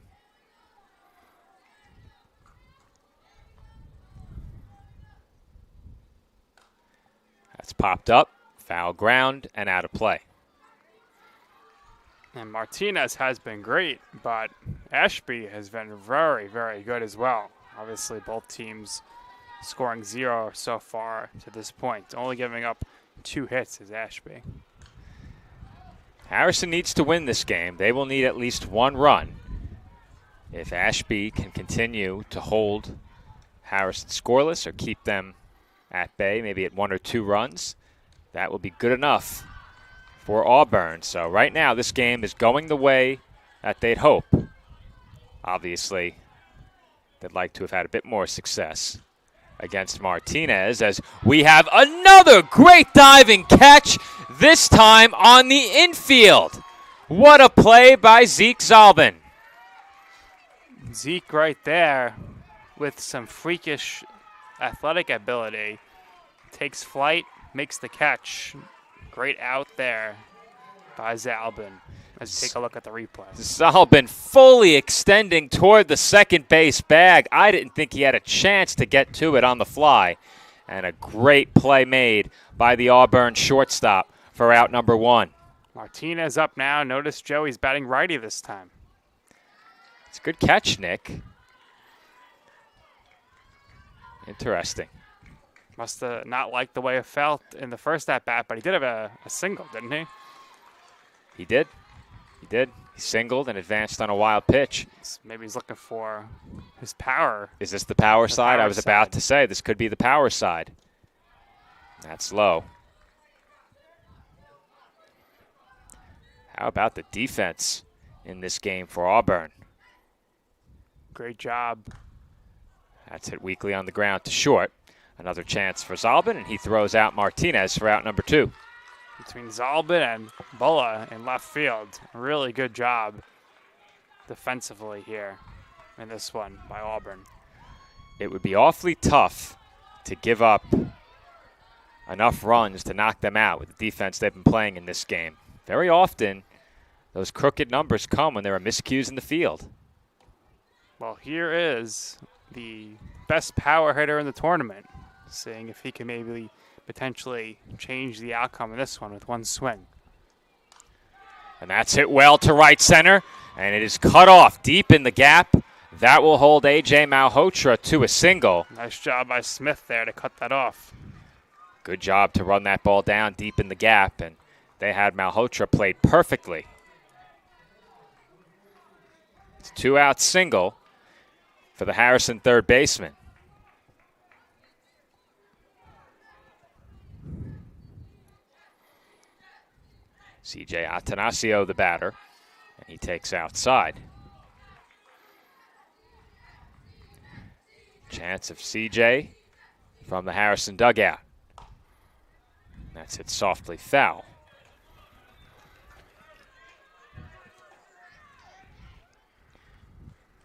That's popped up, foul ground, and out of play. And Martinez has been great, but Ashby has been very, very good as well. Obviously, both teams scoring 0 so far to this point. Only giving up 2 hits is Ashby. Harrison needs to win this game. They will need at least 1 run. If Ashby can continue to hold Harrison scoreless or keep them at bay, maybe at 1 or 2 runs, that will be good enough for Auburn. So right now this game is going the way that they'd hope. Obviously, they'd like to have had a bit more success against Martinez, as we have another great diving catch, this time on the infield. What a play by Zeke Zalbin. Zeke right there with some freakish athletic ability. Takes flight, makes the catch. Great out there by Zalbin. Let's take a look at the replay. Zalbin fully extending toward the second base bag. I didn't think he had a chance to get to it on the fly. And a great play made by the Auburn shortstop for out number 1. Martinez up now. Notice Joey's batting righty this time. It's a good catch, Nick. Interesting. Must have not liked the way it felt in the first at-bat, but he did have a single, didn't he? He did. He did. He singled and advanced on a wild pitch. Maybe he's looking for his power. Is this the power side? I was about to say this could be the power side. That's low. How about the defense in this game for Auburn? Great job. That's hit weakly on the ground to short. Another chance for Zalbin, and he throws out Martinez for out number 2. Between Zalbin and Bulla in left field. Really good job defensively here in this one by Auburn. It would be awfully tough to give up enough runs to knock them out with the defense they've been playing in this game. Very often, those crooked numbers come when there are miscues in the field. Well, here is the best power hitter in the tournament, seeing if he can maybe potentially change the outcome of this one with one swing. And that's hit well to right center, and it is cut off deep in the gap. That will hold A.J. Malhotra to a single. Nice job by Smith there to cut that off. Good job to run that ball down deep in the gap, and they had Malhotra played perfectly. It's a 2-out single, for the Harrison third baseman. CJ Atanasio, the batter, and he takes outside. Chance of CJ from the Harrison dugout. That's hit softly foul.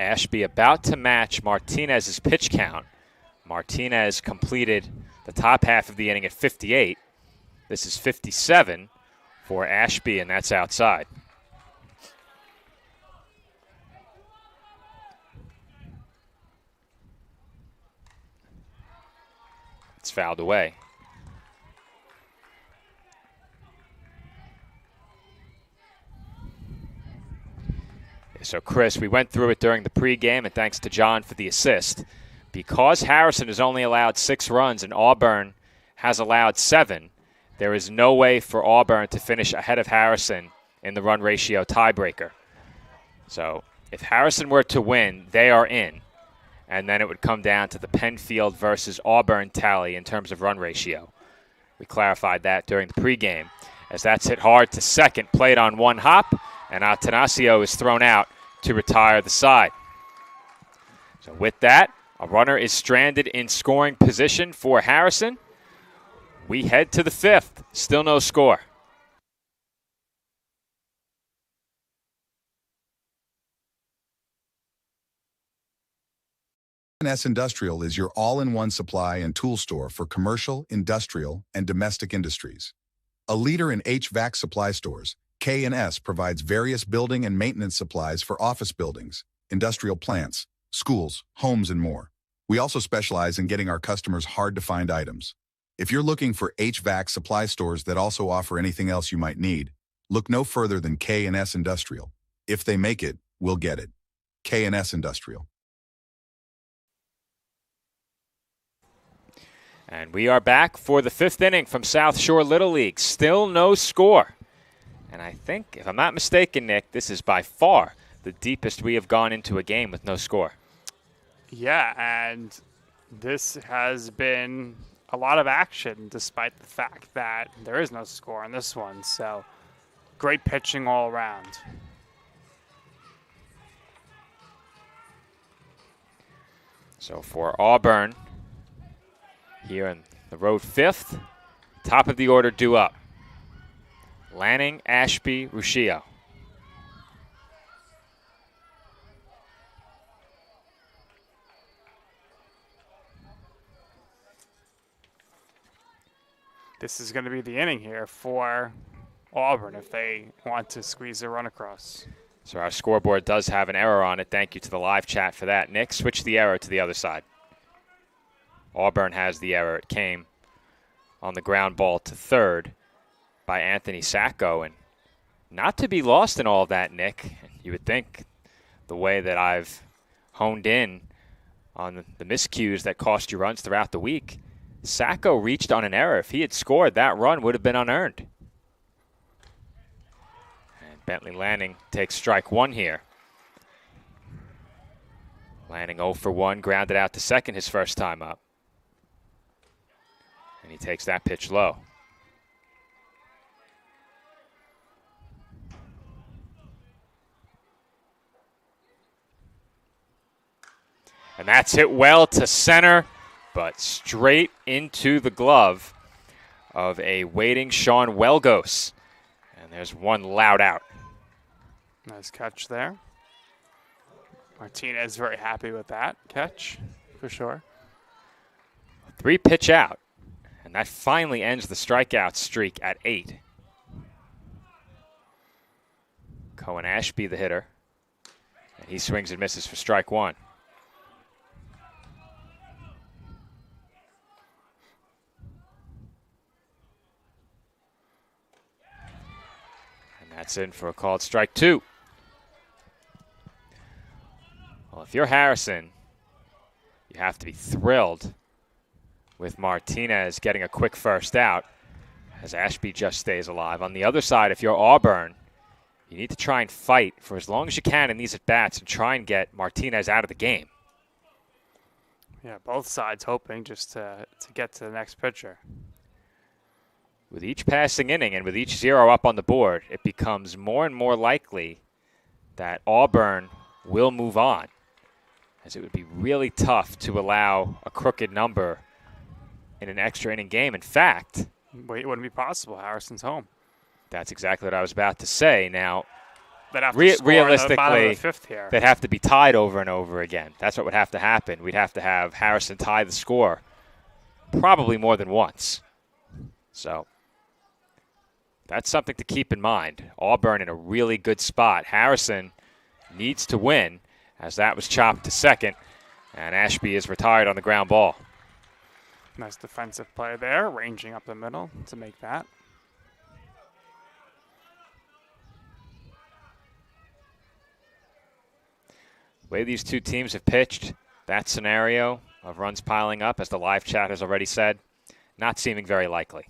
Ashby about to match Martinez's pitch count. Martinez completed the top half of the inning at 58. This is 57 for Ashby, and that's outside. It's fouled away. So, Chris, we went through it during the pregame, and thanks to John for the assist. Because Harrison has only allowed 6 runs and Auburn has allowed 7, there is no way for Auburn to finish ahead of Harrison in the run ratio tiebreaker. So, if Harrison were to win, they are in. And then it would come down to the Penfield versus Auburn tally in terms of run ratio. We clarified that during the pregame, as that's hit hard to second, played on one hop, and Atanasio is thrown out to retire the side. So with that, a runner is stranded in scoring position for Harrison. We head to the 5th. Still no score. NYS Industrial is your all-in-one supply and tool store for commercial, industrial, and domestic industries. A leader in HVAC supply stores, K&S provides various building and maintenance supplies for office buildings, industrial plants, schools, homes, and more. We also specialize in getting our customers hard-to-find items. If you're looking for HVAC supply stores that also offer anything else you might need, look no further than K&S Industrial. If they make it, we'll get it. K&S Industrial. And we are back for the 5th inning from South Shore Little League. Still no score. And I think, if I'm not mistaken, Nick, this is by far the deepest we have gone into a game with no score. Yeah, and this has been a lot of action despite the fact that there is no score in this one. So, great pitching all around. So for Auburn, here in the road 5th, top of the order due up. Lanning, Ashby, Ruscio. This is going to be the inning here for Auburn if they want to squeeze a run across. So our scoreboard does have an error on it. Thank you to the live chat for that. Nick, switch the error to the other side. Auburn has the error. It came on the ground ball to third by Anthony Sacco. And not to be lost in all of that, Nick, you would think the way that I've honed in on the miscues that cost you runs throughout the week, Sacco reached on an error. If he had scored, that run would have been unearned. And Bentley Lanning takes strike one here. Lanning 0 for 1, grounded out to second his first time up. And he takes that pitch low. And that's hit well to center, but straight into the glove of a waiting Sean Welgos. And there's one loud out. Nice catch there. Martinez very happy with that catch, for sure. 3 pitch out, and that finally ends the strikeout streak at 8. Cohen Ashby, the hitter, and he swings and misses for strike 1. And that's in for a called strike 2. Well, if you're Harrison, you have to be thrilled with Martinez getting a quick first out as Ashby just stays alive. On the other side, if you're Auburn, you need to try and fight for as long as you can in these at-bats and try and get Martinez out of the game. Yeah, both sides hoping just to get to the next pitcher. With each passing inning and with each 0 up on the board, it becomes more and more likely that Auburn will move on, as it would be really tough to allow a crooked number in an extra inning game. In fact, it wouldn't be possible. Harrison's home. That's exactly what I was about to say. Now, they'd have to score realistically, in the bottom of the fifth here. They'd have to be tied over and over again. That's what would have to happen. We'd have to have Harrison tie the score probably more than once. So that's something to keep in mind. Auburn in a really good spot. Harrison needs to win, as that was chopped to second, and Ashby is retired on the ground ball. Nice defensive play there, ranging up the middle to make that. The way these two teams have pitched, that scenario of runs piling up, as the live chat has already said, not seeming very likely.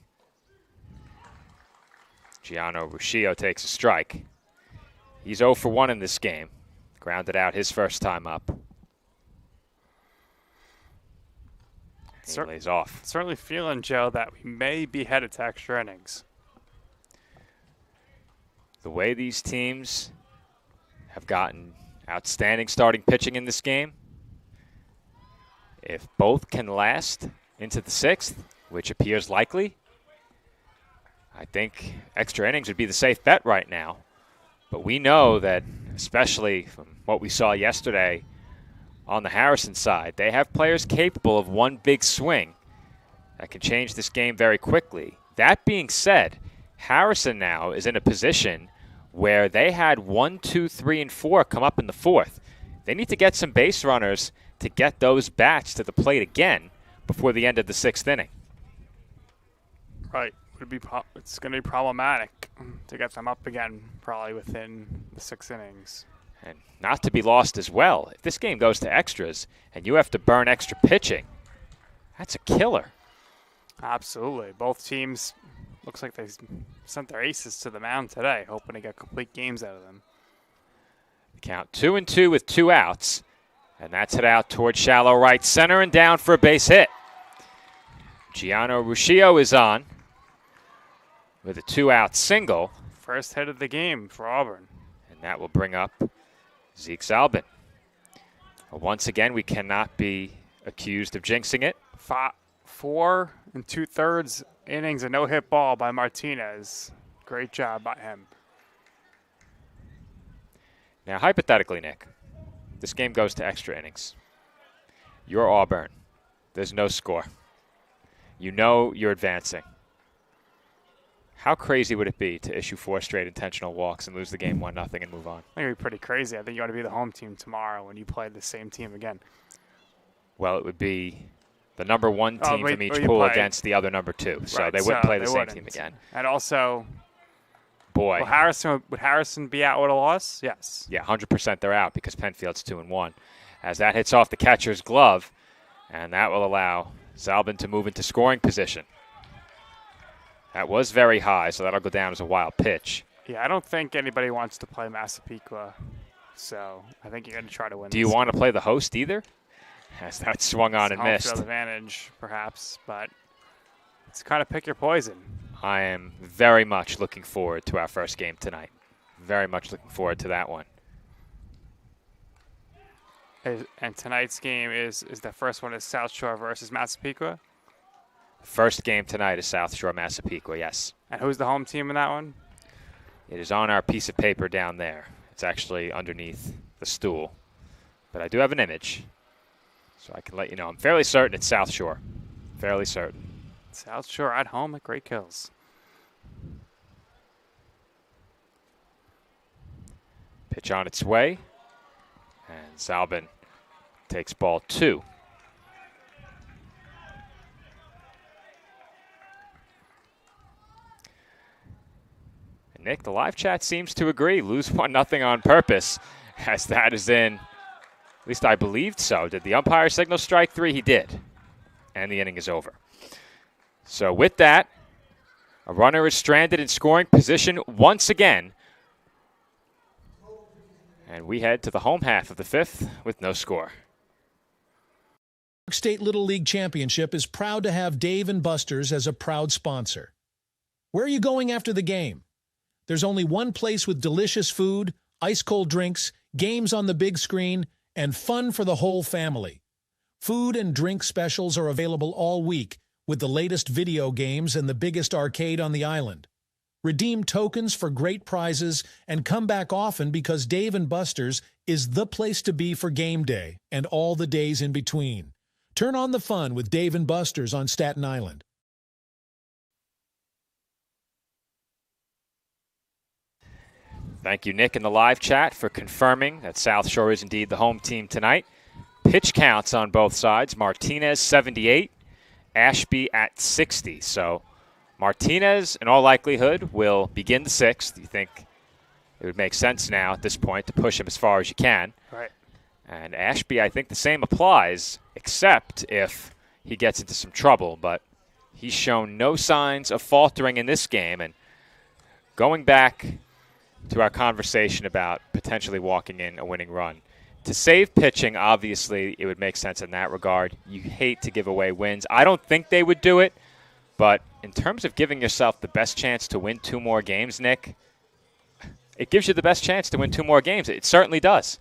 Gianno Ruscio takes a strike. He's 0 for 1 in this game. Grounded out his first time up. He lays off. Certainly feeling, Joe, that we may be headed to extra innings. The way these teams have gotten outstanding starting pitching in this game, if both can last into the 6th, which appears likely, I think extra innings would be the safe bet right now. But we know that, especially from what we saw yesterday on the Harrison side, they have players capable of one big swing that can change this game very quickly. That being said, Harrison now is in a position where they had 1, 2, 3, and 4 come up in the 4th. They need to get some base runners to get those bats to the plate again before the end of the 6th inning. Right. It's going to be problematic to get them up again probably within the 6 innings. And not to be lost as well, if this game goes to extras and you have to burn extra pitching, that's a killer. Absolutely. Both teams, looks like they sent their aces to the mound today, hoping to get complete games out of them. Count 2-2 with 2 outs, and that's hit out toward shallow right center and down for a base hit. Gianno Ruscio is on with a 2-out single. First hit of the game for Auburn. And that will bring up Zeke Zalbin. Once again, we cannot be accused of jinxing it. 4 2/3 innings, a no-hit ball by Martinez. Great job by him. Now, hypothetically, Nick, this game goes to extra innings. You're Auburn. There's no score. You know you're advancing. How crazy would it be to issue 4 straight intentional walks and lose the game 1-0 and move on? I think it would be pretty crazy. I think you ought to be the home team tomorrow when you play the same team again. Well, it would be the number 1 team from each pool against the other number 2. So right, they wouldn't play the same team again. And also, boy, would Harrison be out with a loss? Yes. Yeah, 100% they're out because Penfield's 2-1. As that hits off the catcher's glove, and that will allow Zalbin to move into scoring position. That was very high, so that'll go down as a wild pitch. Yeah, I don't think anybody wants to play Massapequa, so I think you're going to try to win. Do you want to play the host either? As that swung on and missed. Home field advantage, perhaps, but it's kind of pick your poison. I am very much looking forward to our first game tonight. Very much looking forward to that one. And tonight's game is the first one is South Shore versus Massapequa? First game tonight is South Shore Massapequa, yes. And who's the home team in that one? It is on our piece of paper down there. It's actually underneath the stool. But I do have an image, so I can let you know. I'm fairly certain it's South Shore. Fairly certain. South Shore at home at Great Kills. Pitch on its way. And Zalbin takes ball 2. And Nick, the live chat seems to agree. Lose 1-0 on purpose, as that is in, at least I believed so. Did the umpire signal strike 3? He did. And the inning is over. So with that, a runner is stranded in scoring position once again. And we head to the home half of the 5th with no score. State Little League Championship is proud to have Dave & Buster's as a proud sponsor. Where are you going after the game? There's only one place with delicious food, ice-cold drinks, games on the big screen, and fun for the whole family. Food and drink specials are available all week with the latest video games and the biggest arcade on the island. Redeem tokens for great prizes and come back often because Dave & Buster's is the place to be for game day and all the days in between. Turn on the fun with Dave & Buster's on Staten Island. Thank you, Nick, in the live chat for confirming that South Shore is indeed the home team tonight. Pitch counts on both sides. Martinez, 78. Ashby at 60. So Martinez, in all likelihood, will begin the sixth. You think it would make sense now at this point to push him as far as you can. Right. And Ashby, I think the same applies, except if he gets into some trouble. But he's shown no signs of faltering in this game. And going back to our conversation about potentially walking in a winning run, to save pitching, obviously, it would make sense in that regard. You hate to give away wins. I don't think they would do it. But in terms of giving yourself the best chance to win 2 more games, Nick, it gives you the best chance to win 2 more games. It certainly does.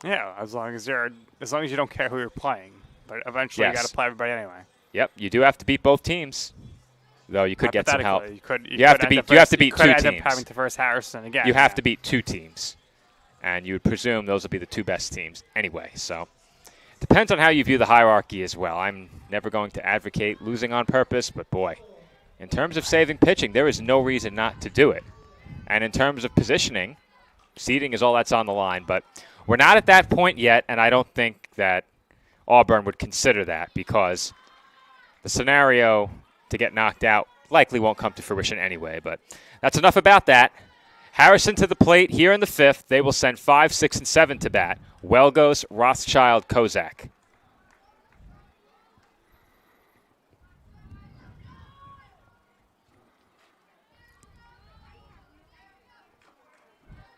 Yeah, as long as you don't care who you're playing. But eventually you got to play everybody anyway. Yep, you do have to beat both teams. Though you could get some help. You have to beat 2 teams. End up having to verse Harrison again. You have to beat 2 teams. And you would presume those will be the 2 best teams anyway. So depends on how you view the hierarchy as well. I'm never going to advocate losing on purpose, but boy, in terms of saving pitching, there is no reason not to do it. And in terms of positioning, seeding is all that's on the line. But we're not at that point yet, and I don't think that Auburn would consider that because the scenario to get knocked out likely won't come to fruition anyway. But that's enough about that. Harrison to the plate here in the 5th. They will send 5, 6, and 7 to bat. Welgos, Rothschild, Kozak.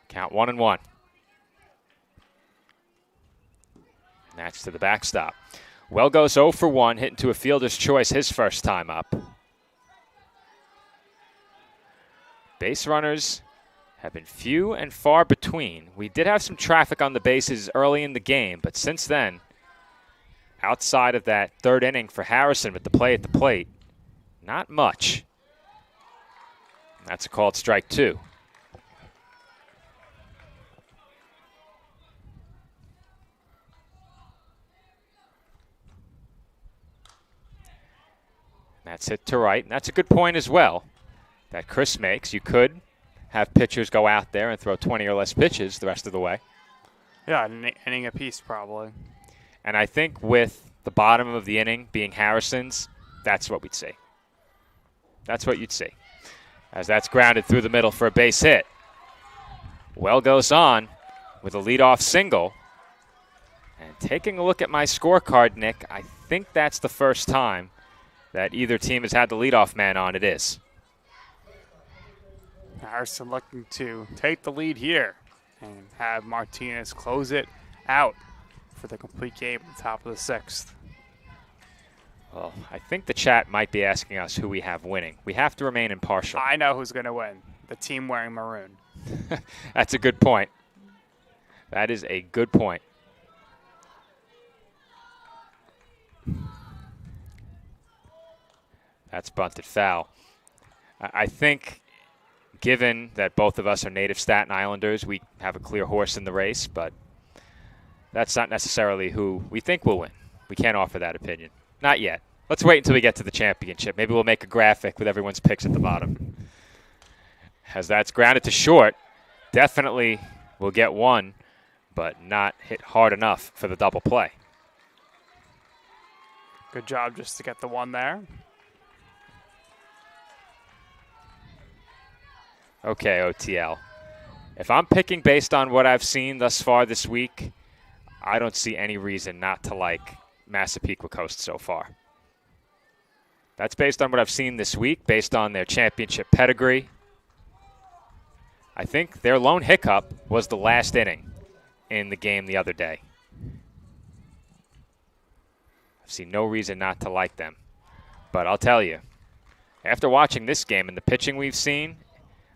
Count 1-1. That's to the backstop. Welgos 0 for 1, hitting to a fielder's choice his first time up. Base runners have been few and far between. We did have some traffic on the bases early in the game, but since then, outside of that 3rd inning for Harrison with the play at the plate, not much. That's a called strike 2. That's hit to right, and that's a good point as well that Chris makes. You could have pitchers go out there and throw 20 or less pitches the rest of the way. Yeah, an inning apiece probably. And I think with the bottom of the inning being Harrison's, that's what we'd see. That's what you'd see. As that's grounded through the middle for a base hit. Well goes on with a leadoff single. And taking a look at my scorecard, Nick, I think that's the first time that either team has had the leadoff man on. It is. Harrison looking to take the lead here and have Martinez close it out for the complete game at the top of the 6th. Well, I think the chat might be asking us who we have winning. We have to remain impartial. I know who's going to win. The team wearing maroon. That's a good point. That is a good point. That's bunted foul. I think given that both of us are native Staten Islanders, we have a clear horse in the race, but that's not necessarily who we think will win. We can't offer that opinion. Not yet. Let's wait until we get to the championship. Maybe we'll make a graphic with everyone's picks at the bottom. As that's grounded to short, definitely will get one, but not hit hard enough for the double play. Good job just to get the one there. Okay, OTL. If I'm picking based on what I've seen thus far this week, I don't see any reason not to like Massapequa Coast so far. That's based on what I've seen this week, based on their championship pedigree. I think their lone hiccup was the last inning in the game the other day. I've seen no reason not to like them. But I'll tell you, after watching this game and the pitching we've seen,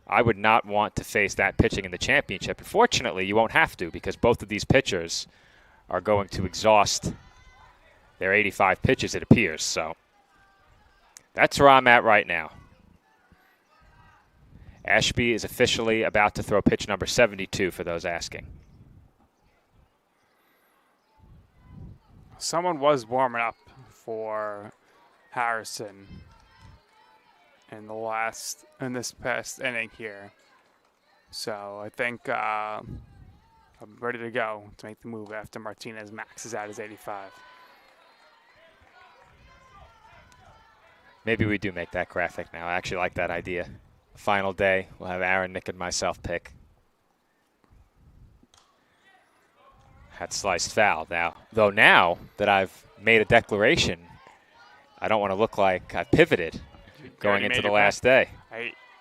I would not want to face that pitching in the championship. Unfortunately, you won't have to because both of these pitchers are going to exhaust their 85 pitches, it appears. So that's where I'm at right now. Ashby is officially about to throw pitch number 72 for those asking. Someone was warming up for Harrison in this past inning here. So I think I'm ready to go to make the move after Martinez maxes out his 85. Maybe we do make that graphic now. I actually like that idea. Final day, we'll have Aaron, Nick, and myself pick. Had sliced foul. Now that I've made a declaration, I don't want to look like I pivoted going into the last day.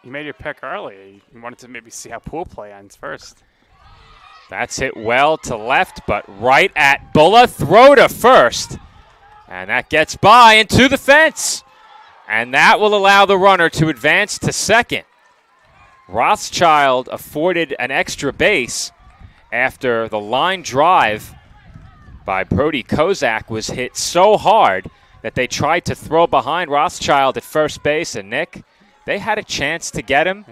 You made your pick early. You wanted to maybe see how pool play ends first. That's hit well to left, but right at Bulla. Throw to first. And that gets by and to the fence. And that will allow the runner to advance to second. Rothschild afforded an extra base after the line drive by Brody Kozak was hit so hard that they tried to throw behind Rothschild at first base. And Nick, they had a chance to get him,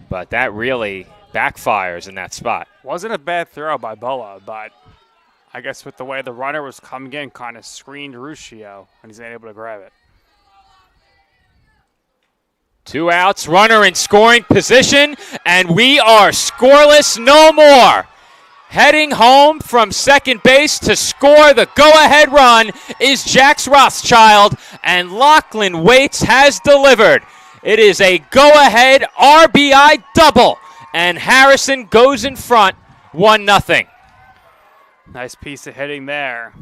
but that really backfires in that spot. Wasn't a bad throw by Bulla, but I guess with the way the runner was coming in, kind of screened Ruscio, and he's able to grab it. 2 outs, runner in scoring position, and we are scoreless no more. Heading home from second base to score the go-ahead run is Jax Rothschild, and Lachlan Waits has delivered. It is a go-ahead RBI double, and Harrison goes in front 1-0. Nice piece of hitting there.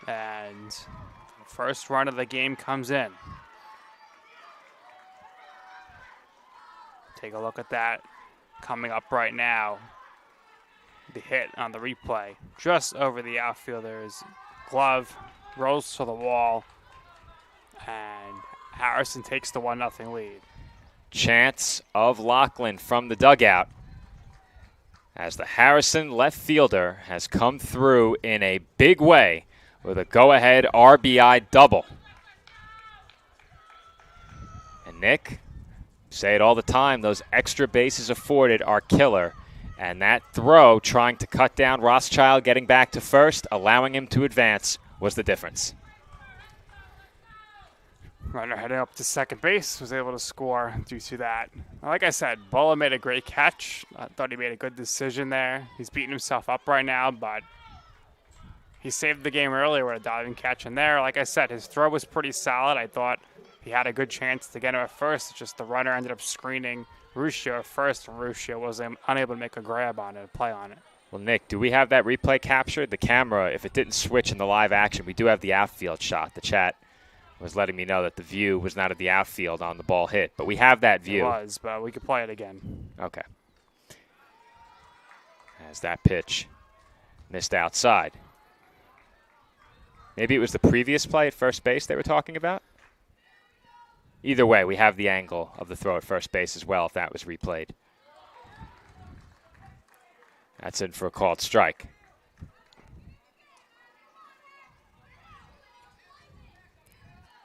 And the first run of the game comes in. Take a look at that coming up right now. The hit on the replay just over the outfielder's glove, rolls to the wall, and Harrison takes the 1-0 lead. Chance of Lachlan from the dugout as the Harrison left fielder has come through in a big way with a go-ahead RBI double. And Nick, say it all the time, those extra bases afforded are killer. And that throw, trying to cut down Rothschild, getting back to first, allowing him to advance, was the difference. Runner heading up to second base, was able to score due to that. Like I said, Bulla made a great catch. I thought he made a good decision there. He's beating himself up right now, but he saved the game earlier with a diving catch in there. Like I said, his throw was pretty solid. I thought he had a good chance to get him at first. It's just the runner ended up screening Ruscio at first, and Ruscio was unable to make a grab on it, a play on it. Well, Nick, do we have that replay captured? The camera, if it didn't switch in the live action, we do have the outfield shot. The chat was letting me know that the view was not at the outfield on the ball hit, but we have that view. It was, but we could play it again. Okay. As that pitch missed outside. Maybe it was the previous play at first base they were talking about? Either way, we have the angle of the throw at first base as well if that was replayed. That's in for a called strike.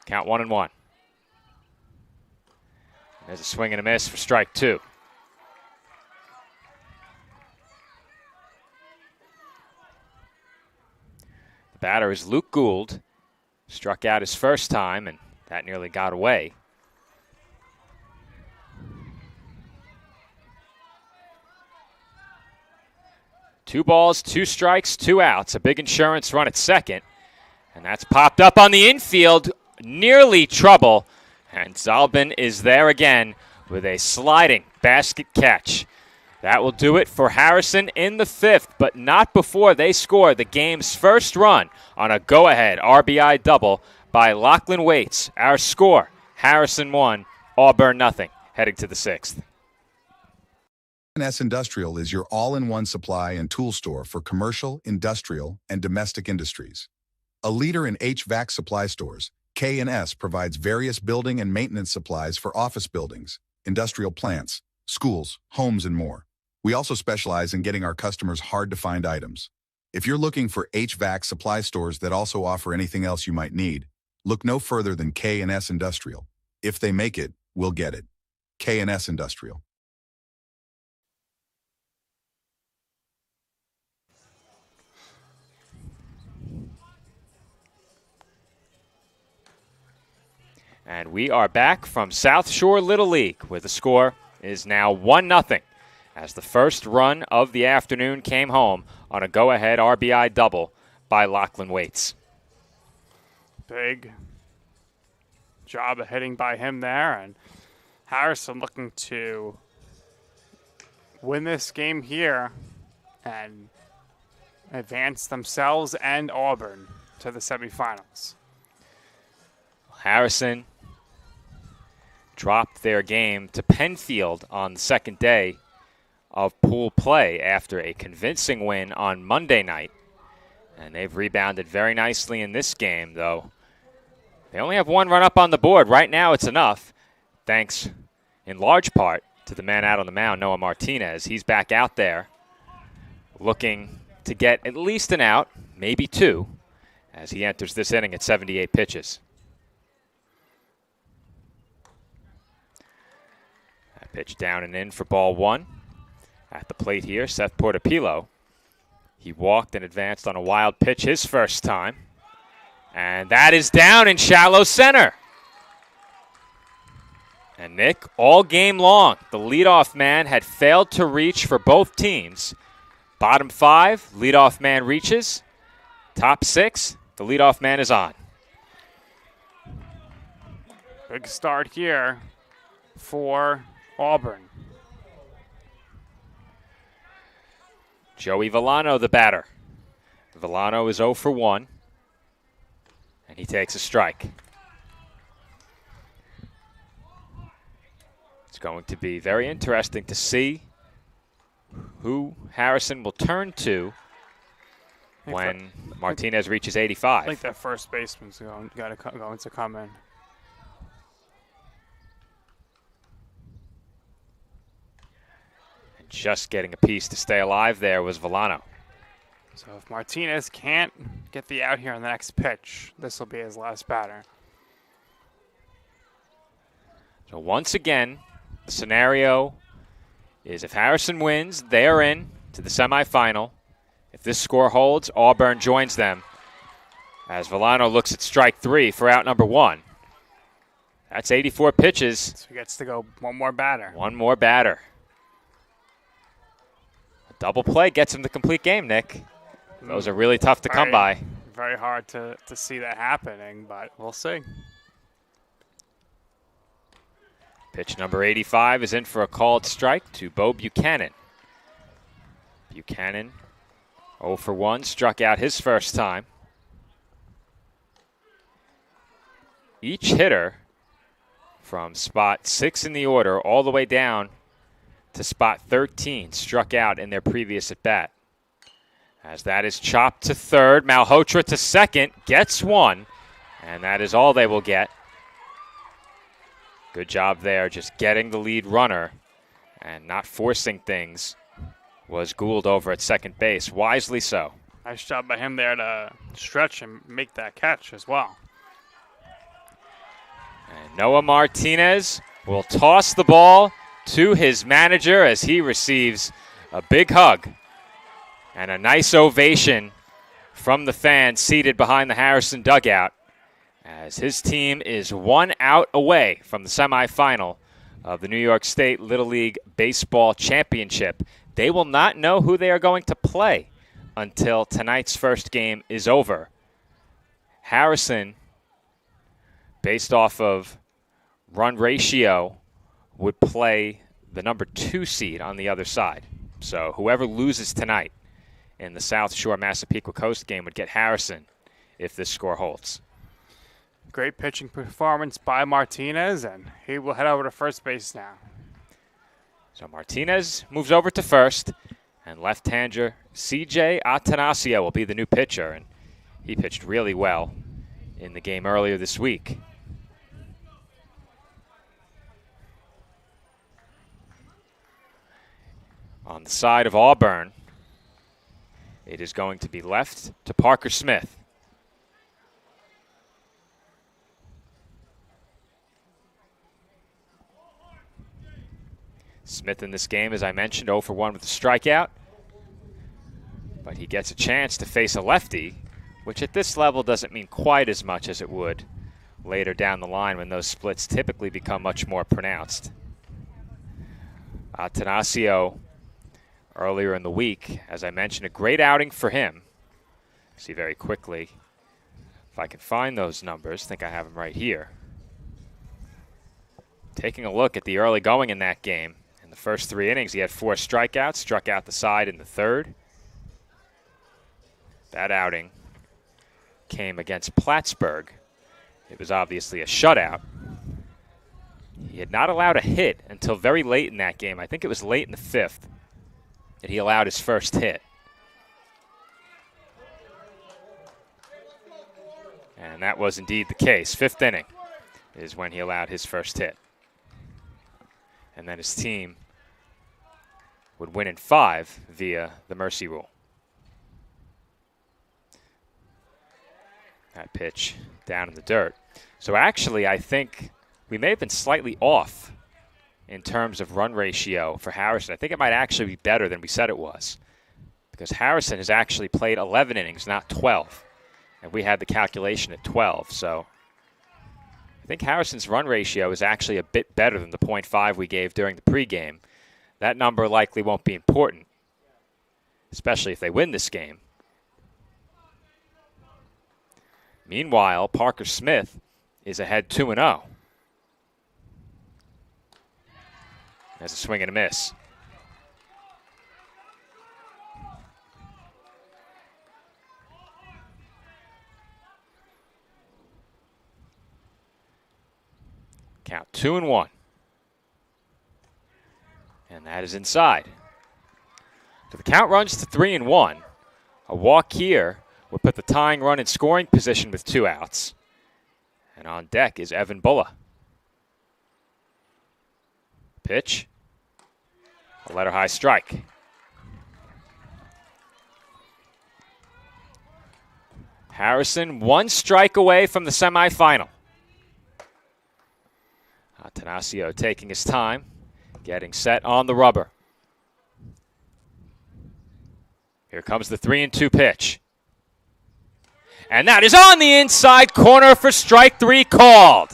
Count 1-1. There's a swing and a miss for strike 2. The batter is Luke Gould. Struck out his first time, and that nearly got away. Two balls, 2 strikes, 2 outs. A big insurance run at second. And that's popped up on the infield. Nearly trouble. And Zalbin is there again with a sliding basket catch. That will do it for Harrison in the 5th, but not before they score the game's first run on a go-ahead RBI double by Lachlan Waits. Our score, Harrison 1, Auburn 0, heading to the 6th. NYS Industrial is your all-in-one supply and tool store for commercial, industrial, and domestic industries. A leader in HVAC supply stores, K&S provides various building and maintenance supplies for office buildings, industrial plants, schools, homes, and more. We also specialize in getting our customers hard-to-find items. If you're looking for HVAC supply stores that also offer anything else you might need, look no further than K&S Industrial. If they make it, we'll get it. K&S Industrial. And we are back from South Shore Little League, where the score is now 1-0, as the first run of the afternoon came home on a go-ahead RBI double by Lachlan Waits. Big job of hitting by him there, and Harrison looking to win this game here and advance themselves and Auburn to the semifinals. Harrison dropped their game to Penfield on the second day of pool play after a convincing win on Monday night. And they've rebounded very nicely in this game, though. They only have one run up on the board. Right now it's enough, thanks in large part to the man out on the mound, Noah Martinez. He's back out there looking to get at least an out, maybe two, as he enters this inning at 78 pitches. That pitch down and in for ball one. At the plate here, Seth Portopilo. He walked and advanced on a wild pitch his first time. And that is down in shallow center. And Nick, all game long, the leadoff man had failed to reach for both teams. Bottom five, leadoff man reaches. Top six, the leadoff man is on. Big start here for Auburn. Joey Villano, the batter. Villano is 0 for 1, and he takes a strike. It's going to be very interesting to see who Harrison will turn to when Martinez reaches 85. I think that first baseman's going to come in. Just getting a piece to stay alive there was Villano. So if Martinez can't get the out here on the next pitch, this will be his last batter. So once again, the scenario is if Harrison wins, they are in to the semifinal. If this score holds, Auburn joins them as Villano looks at strike three for out number one. That's 84 pitches. So he gets to go one more batter. One more batter. Double play gets him the complete game, Nick. Those are really tough to come by. Very hard to see that happening, but we'll see. Pitch number 85 is in for a called strike to Bo Buchanan. Buchanan, 0 for 1, struck out his first time. Each hitter from spot 6 in the order all the way down to spot 13 struck out in their previous at-bat. As that is chopped to third, Malhotra to second, gets one, and that is all they will get. Good job there, just getting the lead runner and not forcing things was Gould over at second base, wisely so. Nice job by him there to stretch and make that catch as well. And Noah Martinez will toss the ball to his manager as he receives a big hug and a nice ovation from the fans seated behind the Harrison dugout as his team is 1 out away from the semifinal of the New York State Little League Baseball Championship. They will not know who they are going to play until tonight's first game is over. Harrison, based off of run ratio, would play the number 2 seed on the other side. So whoever loses tonight in the South Shore Massapequa Coast game would get Harrison if this score holds. Great pitching performance by Martinez, and he will head over to first base now. So Martinez moves over to first, and left-hander C.J. Atanasio will be the new pitcher. And He pitched really well in the game earlier this week. On the side of Auburn, it is going to be left to Parker Smith. Smith in this game, as I mentioned, 0 for 1 with a strikeout. But he gets a chance to face a lefty, which at this level doesn't mean quite as much as it would later down the line when those splits typically become much more pronounced. Atanasio, earlier in the week, as I mentioned, a great outing for him. See very quickly if I can find those numbers. I think I have them right here. Taking a look at the early going in that game. In the first 3 innings, he had 4 strikeouts, struck out the side in the third. That outing came against Plattsburgh. It was obviously a shutout. He had not allowed a hit until very late in that game. I think it was late in the 5th that he allowed his first hit. And that was indeed the case. 5th inning is when he allowed his first hit. And then his team would win in 5 via the mercy rule. That pitch down in the dirt. So actually, I think we may have been slightly off in terms of run ratio for Harrison. I think it might actually be better than we said it was, because Harrison has actually played 11 innings, not 12. And we had the calculation at 12. So I think Harrison's run ratio is actually a bit better than the 0.5 we gave during the pregame. That number likely won't be important, especially if they win this game. Meanwhile, Parker Smith is ahead 2-0. Has a swing and a miss. Count 2-1. And that is inside. So the count runs to 3-1. A walk here will put the tying run in scoring position with 2 outs. And on deck is Evan Bulla. Pitch. A letter high strike. Harrison 1 strike away from the semifinal. Atanasio taking his time, getting set on the rubber. Here comes the 3-2 pitch. And that is on the inside corner for strike 3 called.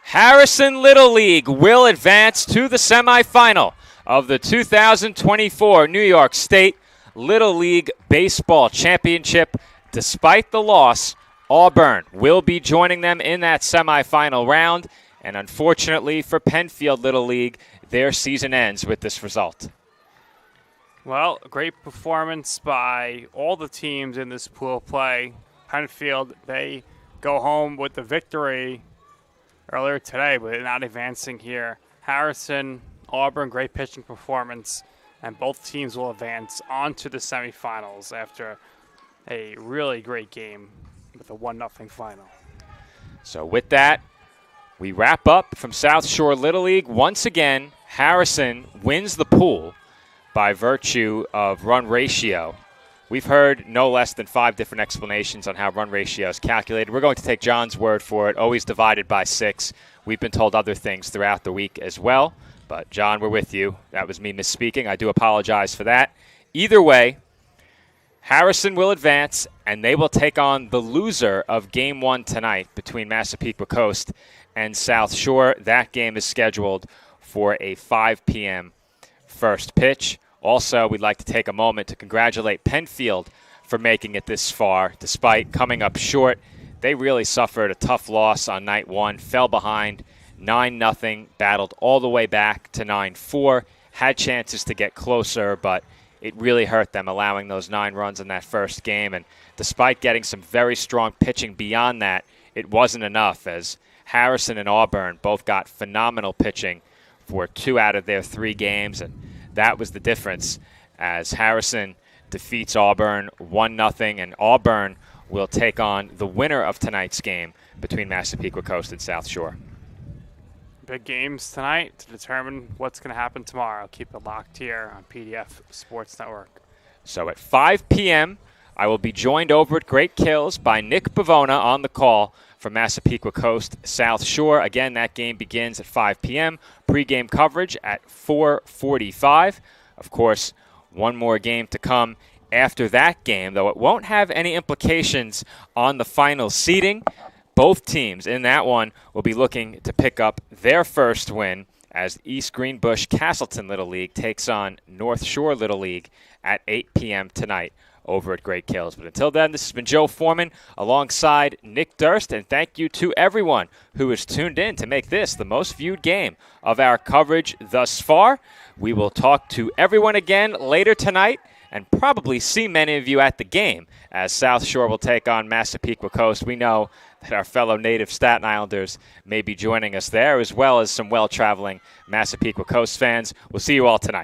Harrison Little League will advance to the semifinal of the 2024 New York State Little League Baseball Championship. Despite the loss, Auburn will be joining them in that semifinal round. And unfortunately for Penfield Little League, their season ends with this result. Well, great performance by all the teams in this pool play. Penfield, they go home with the victory earlier today, but not advancing here. Harrison, Auburn, great pitching performance, and both teams will advance on to the semifinals after a really great game with a 1-0 final. So with that, we wrap up from South Shore Little League. Once again, Harrison wins the pool by virtue of run ratio. We've heard no less than 5 different explanations on how run ratio is calculated. We're going to take John's word for it, always divided by 6. We've been told other things throughout the week as well. But, John, we're with you. That was me misspeaking. I do apologize for that. Either way, Harrison will advance, and they will take on the loser of Game 1 tonight between Massapequa Coast and South Shore. That game is scheduled for a 5 p.m. first pitch. Also, we'd like to take a moment to congratulate Penfield for making it this far. Despite coming up short, they really suffered a tough loss on night 1, fell behind 9-0, battled all the way back to 9-4, had chances to get closer, but it really hurt them allowing those 9 runs in that first game. And despite getting some very strong pitching beyond that, it wasn't enough, as Harrison and Auburn both got phenomenal pitching for 2 out of their 3 games, and that was the difference as Harrison defeats Auburn 1-0, and Auburn will take on the winner of tonight's game between Massapequa Coast and South Shore. Big games tonight to determine what's going to happen tomorrow. Keep it locked here on PDF Sports Network. So at 5 p.m., I will be joined over at Great Kills by Nick Bavona on the call from Massapequa Coast South Shore. Again, that game begins at 5 p.m. Pre-game coverage at 4:45. Of course, one more game to come after that game, though it won't have any implications on the final seeding. Both teams in that one will be looking to pick up their first win as East Greenbush Castleton Little League takes on North Shore Little League at 8 p.m. tonight over at Great Kills. But until then, this has been Joe Foreman alongside Nick Durst, and thank you to everyone who has tuned in to make this the most viewed game of our coverage thus far. We will talk to everyone again later tonight and probably see many of you at the game as South Shore will take on Massapequa Coast. We know that our fellow native Staten Islanders may be joining us there, as well as some well-traveling Massapequa Coast fans. We'll see you all tonight.